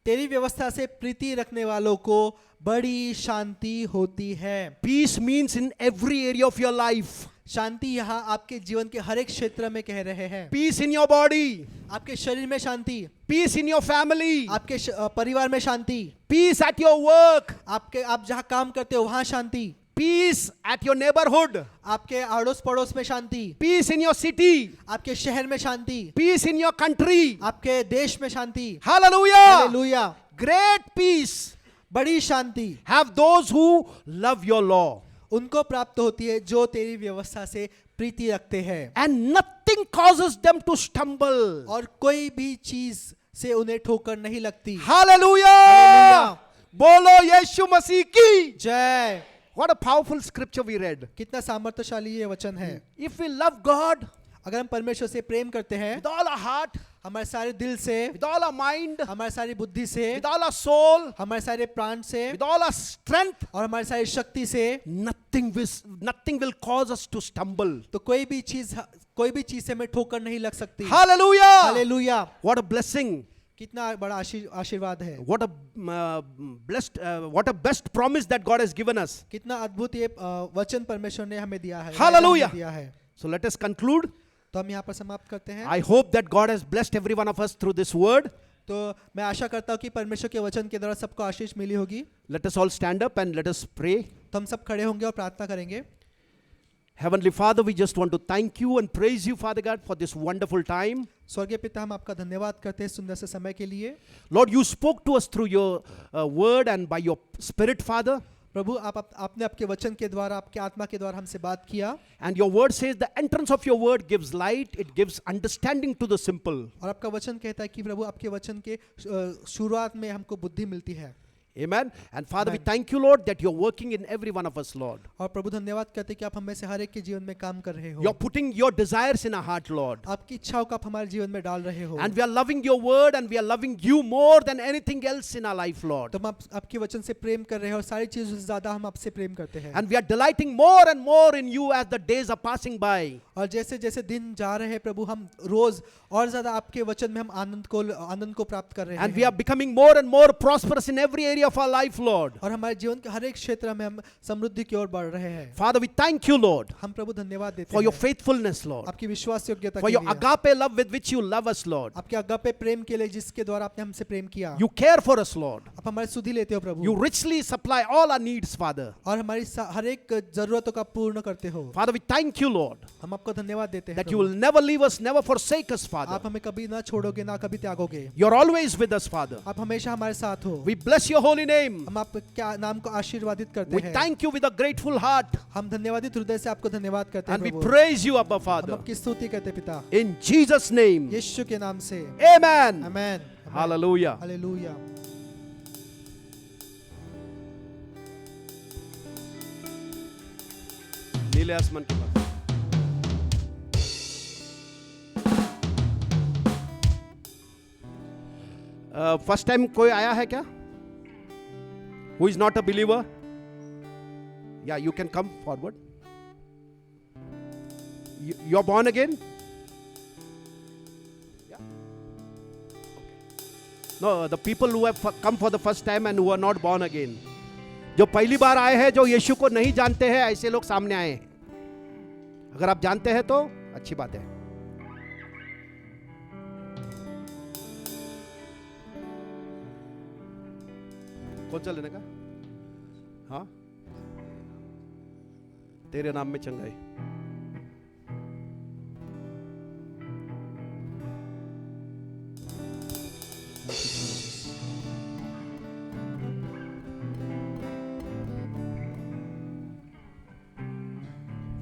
तेरी व्यवस्था से प्रीति रखने वालों को बड़ी शांति होती है। Peace means in every area of your life. शांति यहाँ आपके जीवन के हर एक क्षेत्र में कह रहे हैं। Peace in your body. आपके शरीर में शांति, Peace in your family. आपके परिवार में शांति, Peace at your work. आप जहाँ काम करते हो वहाँ शांति, Peace at your neighborhood. आपके अड़ोस पड़ोस में शांति, Peace in your city. आपके शहर में शांति, Peace in your country. आपके देश में शांति। Hallelujah. हालेलुया। Great peace बड़ी शांति have those who love your law. उनको प्राप्त होती है जो तेरी व्यवस्था से प्रीति रखते हैं, And nothing causes them to stumble. और कोई भी चीज से उन्हें ठोकर नहीं लगती। Hallelujah. Hallelujah. बोलो यीशु मसीह की जय। What a powerful scripture we read. कितना सामर्थ्यशाली ये वचन है। If we love God अगर हम परमेश्वर से प्रेम करते हैं with all our heart, हमारे सारे दिल से, with all our mind, हमारे सारी बुद्धि से, with all our soul, हमारे सारे प्राण से with all our strength, और हमारी सारी शक्ति से, nothing will cause us to stumble. तो कोई भी चीज से हमें ठोकर नहीं लग सकती। Hallelujah. Hallelujah. What a blessing. कितना बड़ा आशीर्वाद है। What a what a best promise that God has given us. कितना अद्भुत ये वचन परमेश्वर ने हमें दिया है। Hallelujah. दिया है। So let us conclude. तो हम यहाँ पर समाप्त करते हैं। I hope that God has blessed every one of us through this word. तो मैं आशा करता हूँ कि परमेश्वर के वचन के द्वारा सबको आशीष मिली होगी। Let us all stand up and let us pray. तो हम सब खड़े होंगे और प्रार्थना करेंगे। Heavenly Father, we just want to thank you and praise you, Father God, for this wonderful time. स्वर्गीय पिता, हम आपका धन्यवाद करते हैं सुंदर से समय के लिए। Lord, you spoke to us through your word and by your spirit, Father. प्रभु, आपने आपके वचन के द्वारा, आपके आत्मा के द्वारा हमसे बात किया। And your word says the entrance of your word gives light, it gives understanding to the simple. और आपका वचन कहता है कि प्रभु आपके वचन के शुरुआत में हमको बुद्धि मिलती है। Amen. And Father, we Amen. thank you, Lord, that you're working in every one of us, Lord. और प्रभु धन्यवाद करते हैं कि आप हमें से हर एक के जीवन में काम कर रहे हो। You're putting your desires in our heart, Lord. आपकी इच्छाओं को आप हमारे जीवन में डाल रहे हो। And we are loving your word and we are loving you more than anything else in our life, Lord. तो हम आपके वचन से प्रेम कर रहे हैं और सारी चीजों से ज्यादा हम आपसे प्रेम करते हैं। And we are delighting more and more in you as the days are passing by. और जैसे जैसे दिन जा रहे हैं प्रभु, हम रोज और ज्यादा आपके वचन में हम आनंद को प्राप्त कर रहे हैं। And we are becoming more and more prosperous in every area of our life, Lord. और हमारे जीवन के हर एक क्षेत्र में हम समृद्धि की ओर बढ़ रहे हैं। Father, we thank you, Lord, हम प्रभु धन्यवाद देते for your हैं faithfulness, Lord. आपकी विश्वास योग्यता For के your लिए, agape love with which you love us, Lord. आपके अगापे प्रेम के लिए जिसके द्वारा आपने हमसे प्रेम किया। You care for us, Lord. आप हमारी सुधि लेते हो प्रभु। You richly supply all our needs, Father. और हमारी हर एक जरूरतों का पूर्ण करते हो। Father, we thank you, Lord, हम आपको धन्यवाद देते हैं that you Prabhu. will never leave us, never forsake us, Father. आप हमें कभी ना छोड़ोगे ना कभी त्यागोगे। You're always with us, Father. आप हमेशा हमारे साथ हो। We bless your holy name. हम आपके नाम को आशीर्वादित करते We हैं। thank you with a grateful heart. हम धन्यवादित हृदय से आपको धन्यवाद करते हैं And we Prabhu. praise you, Abba हम Father. आपकी स्तुति करते हैं पिता, In Jesus' name. यीशु के नाम से। Amen. आमेन। Hallelujah. हालेलुया। नीले आसमान के पास। फर्स्ट टाइम कोई आया है क्या? Who is not a believer? Yeah, you can come forward. You're born again? Yeah. Okay. No, the people who have come for the first time and who are not born again. जो पहली बार आए हैं, जो यीशु को नहीं जानते हैं, ऐसे लोग सामने आए हैं. अगर आप जानते हैं तो अच्छी बात है. कौन सा लेने का? हाँ, तेरे नाम में चंगाई.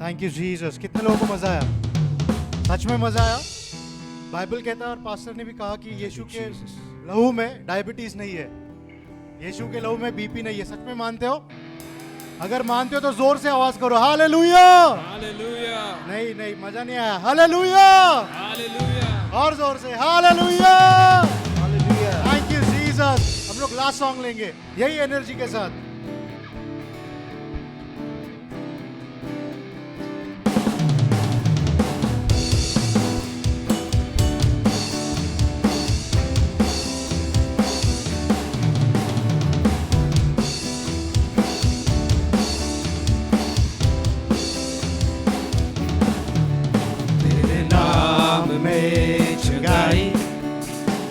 Thank you Jesus. कितने लोगों को मजा आया? सच में मजा आया. बाइबल कहता है और पास्टर ने भी कहा कि यीशु के लहू में डायबिटीज नहीं है, यीशु के लहू में बीपी नहीं है. सच में मानते हो? अगर मानते हो तो जोर से आवाज करो हालेलुया. हालेलुया, नहीं नहीं, मजा नहीं आया. Hallelujah, hallelujah. और जोर से hallelujah. Hallelujah. Thank you Jesus. हम लोग लास्ट सॉन्ग लेंगे यही एनर्जी के साथ.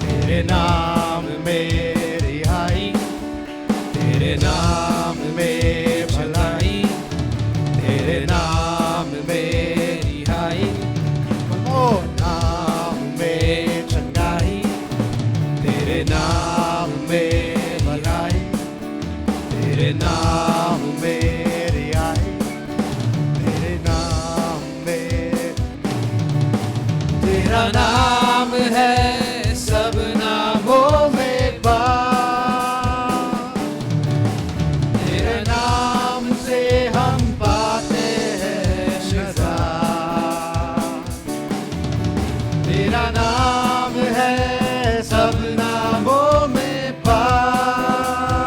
तेरे नाम में रिहाई, तेरे नाम में भलाई, तेरे नाम में रिहाई. ओ नाम में चंगाई, तेरे नाम में भलाई, तेरे नाम में रिहाई, तेरे नाम में. तेरा नाम है सब नामों में पार, तेरे नाम से हम पाते हैं सजा. तेरा नाम है सब नामों में पार,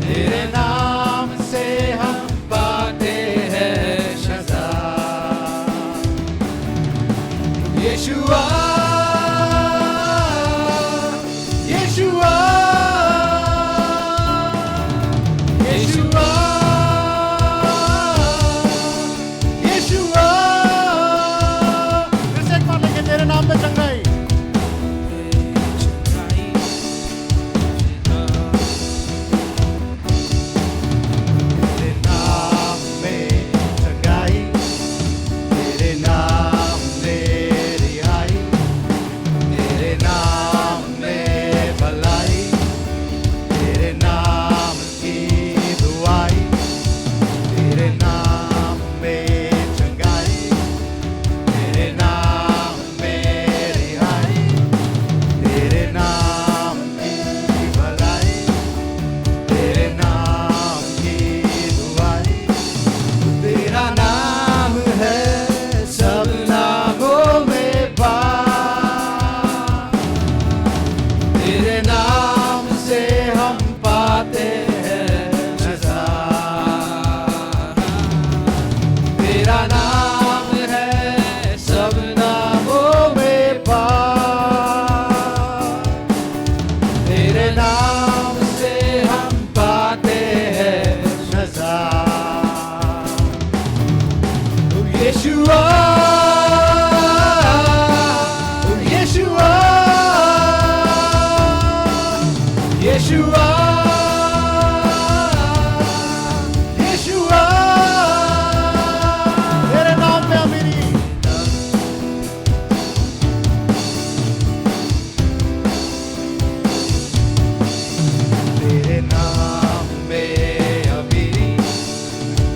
तेरे नाम से हम पाते हैं सजा. यीशुआ, Yeshua, Yeshua, Yeshua. फिर से एक बार लेके तेरे नाम में चंगाई. तेरे नाम में चंगाई, तेरे नाम में रिहाई, तेरे नाम में भलाई, तेरे नाम की दुआई, तेरे नाम में चंगाई, तेरे नाम में रिहाई, तेरे नाम की भलाई, तेरे नाम की दुआई. तेरा नाम है सब नामों में पार, तेरे नाम से हम पाते हैं सजा. तेरा नाम है सब नामों में पार, तेरे नाम से हम पाते हैं सजा. यीशुआ, यीशुआ, यीशुआ, यीशुआ. तेरे नाम में अमीरी. तेरे नाम में अमीरी,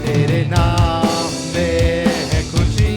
तेरे नाम में है खुशी,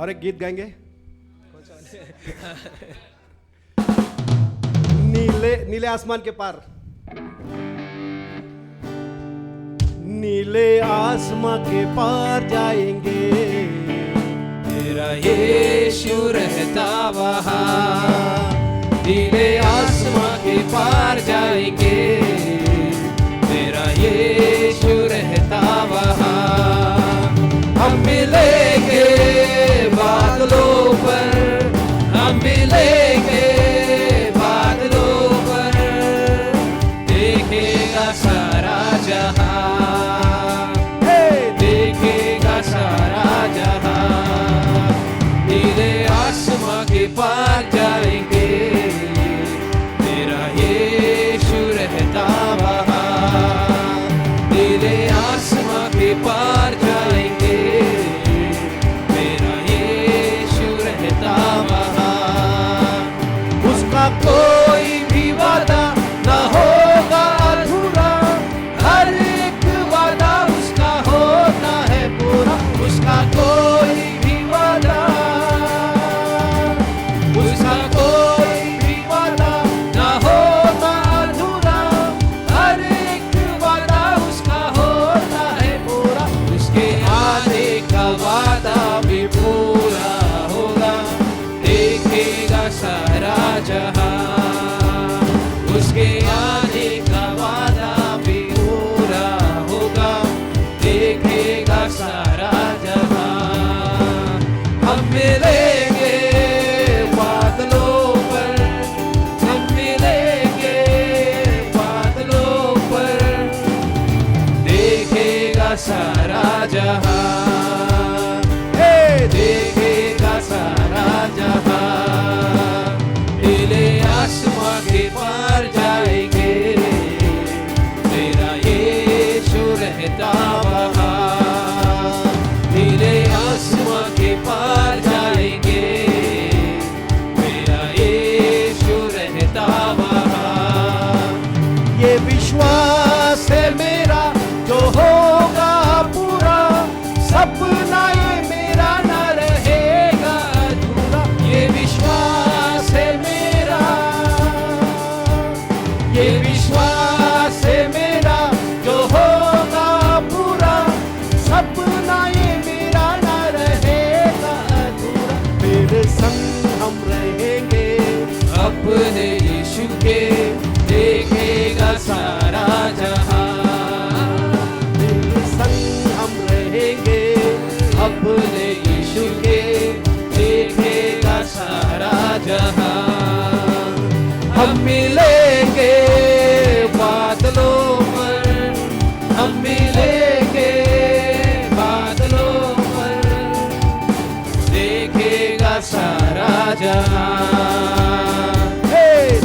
और एक गीत गाएंगे। नीले नीले आसमान के पार। नीले आसमां के पार जाएंगे, तेरा यीशु रहता वहाँ। नीले आसमां के पार जाएंगे, तेरा यीशु रहता वहाँ। हम मिलेंगे बादलों पर, हम मिलेंगे बादलों पर, देखेगा सारा जहां, देखेगा सारा जहां। नीले आसमां के पार जाएंगे, तेरा यीशु रहता वहाँ। नीले आसमां के पार जाएंगे, तेरा यीशु रहता वहाँ। उसका कोई भी वादा ना होगा अधूरा, हर एक वादा उसका होता है पूरा। उसका कोई भी वादा, उसका कोई भी वादा ना होगा अधूरा, हर एक वादा उसका होता है पूरा। उसके आने का वादा भी पूरा होगा, देखेगा सारा जहां। उसके आने का वादा भी पूरा होगा, देखेगा सारा जहां। हम मिलेंगे बादलों पर, हम मिलेंगे बादलों पर, देखेगा सारा जहां, देखेगा सारा जहां। नीले आसमां के पार जाएंगे, तेरा यीशु रहता वहाँ। नीले आसमां के पार जाएंगे, तेरा यीशु रहता वहाँ। ये विश्वास है मेरा जो होगा पूरा, सपना ये मेरा ना रहेगा अधूरा। ये विश्वास है मेरा, ये विश्वास है मेरा जो होगा पूरा, सपना ये मेरा ना रहेगा अधूरा। मेरे संग हम रहेंगे अपने यीशु के, देखेगा सारा जहां। मेरे संग हम रहेंगे अपने यीशु के, देखेगा सारा जहां। हम मिलेंगे बादलों पर, हम मिलेंगे बादलों पर, देखेगा सारा जहां,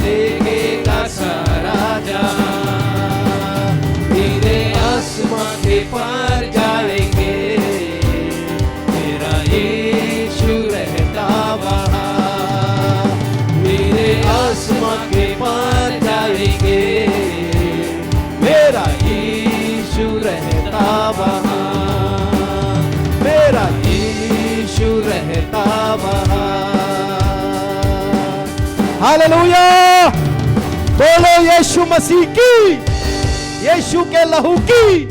देखेगा सारा जहां। नीले आसमां के पार जाएंगे, तेरा यीशु रहता वहाँ। नीले आसमां के पार जाएंगे, मेरा यीशु रहता वहाँ, मेरा यीशु रहता वहाँ। हालेलुया, बोलो यीशु मसीह की, यीशु के लहू की।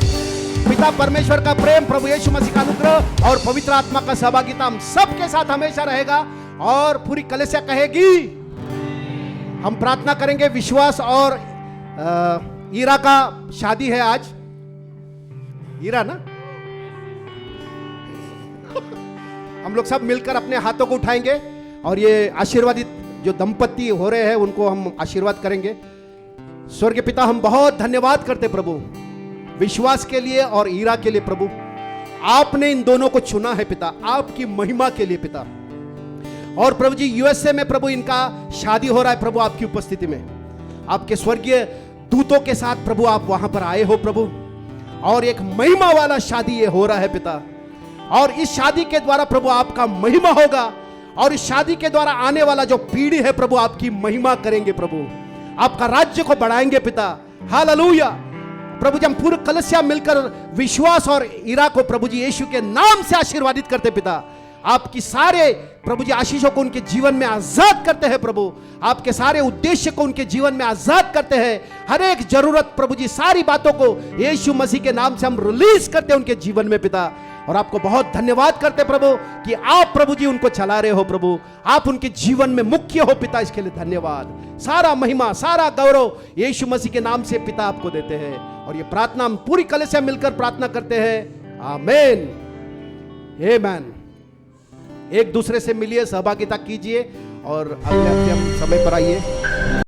पिता परमेश्वर का प्रेम, प्रभु यीशु मसीह का अनुग्रह और पवित्र आत्मा का सहभागिता हम सबके साथ हमेशा रहेगा। और पूरी कलीसिया कहेगी। हम प्रार्थना करेंगे। विश्वास और ईरा का शादी है आज। ईरा ना, हम लोग सब मिलकर अपने हाथों को उठाएंगे और ये आशीर्वादित जो दंपति हो रहे हैं उनको हम आशीर्वाद करेंगे। स्वर्गीय पिता, हम बहुत धन्यवाद करते प्रभु विश्वास के लिए और ईरा के लिए। प्रभु आपने इन दोनों को चुना है पिता, आपकी महिमा के लिए पिता। और प्रभु जी यूएसए में प्रभु इनका शादी हो रहा है प्रभु, आपकी उपस्थिति में, आपके स्वर्गीय दूतों के साथ प्रभु आप वहां पर आए हो प्रभु, और एक महिमा वाला शादी ये हो रहा है पिता। और इस शादी के द्वारा प्रभु आपका महिमा होगा, और इस शादी के द्वारा आने वाला जो पीढ़ी है प्रभु आपकी महिमा करेंगे प्रभु, आपका राज्य को बढ़ाएंगे पिता। हालेलुया। प्रभु जी हम पूरे कलीसिया मिलकर विश्वास और ईरा को प्रभु जी यीशु के नाम से आशीर्वादित करते पिता। आपकी सारे प्रभु जी आशीषों को उनके जीवन में आजाद करते हैं प्रभु। आपके सारे उद्देश्य को उनके जीवन में आजाद करते हैं। हर एक जरूरत प्रभु जी, सारी बातों को यीशु मसीह के नाम से हम रिलीज करते हैं उनके जीवन में पिता। और आपको बहुत धन्यवाद करते प्रभु कि आप प्रभु जी उनको चला रहे हो प्रभु, आप उनके जीवन में मुख्य हो पिता। इसके लिए धन्यवाद। सारा महिमा, सारा गौरव यीशु मसीह के नाम से पिता आपको देते हैं। और ये प्रार्थना हम पूरी कलीसिया मिलकर प्रार्थना करते हैं। आमीन, आमीन। एक दूसरे से मिलिए, सहभागिता कीजिए और अगले हफ्ते हम समय पर आइए।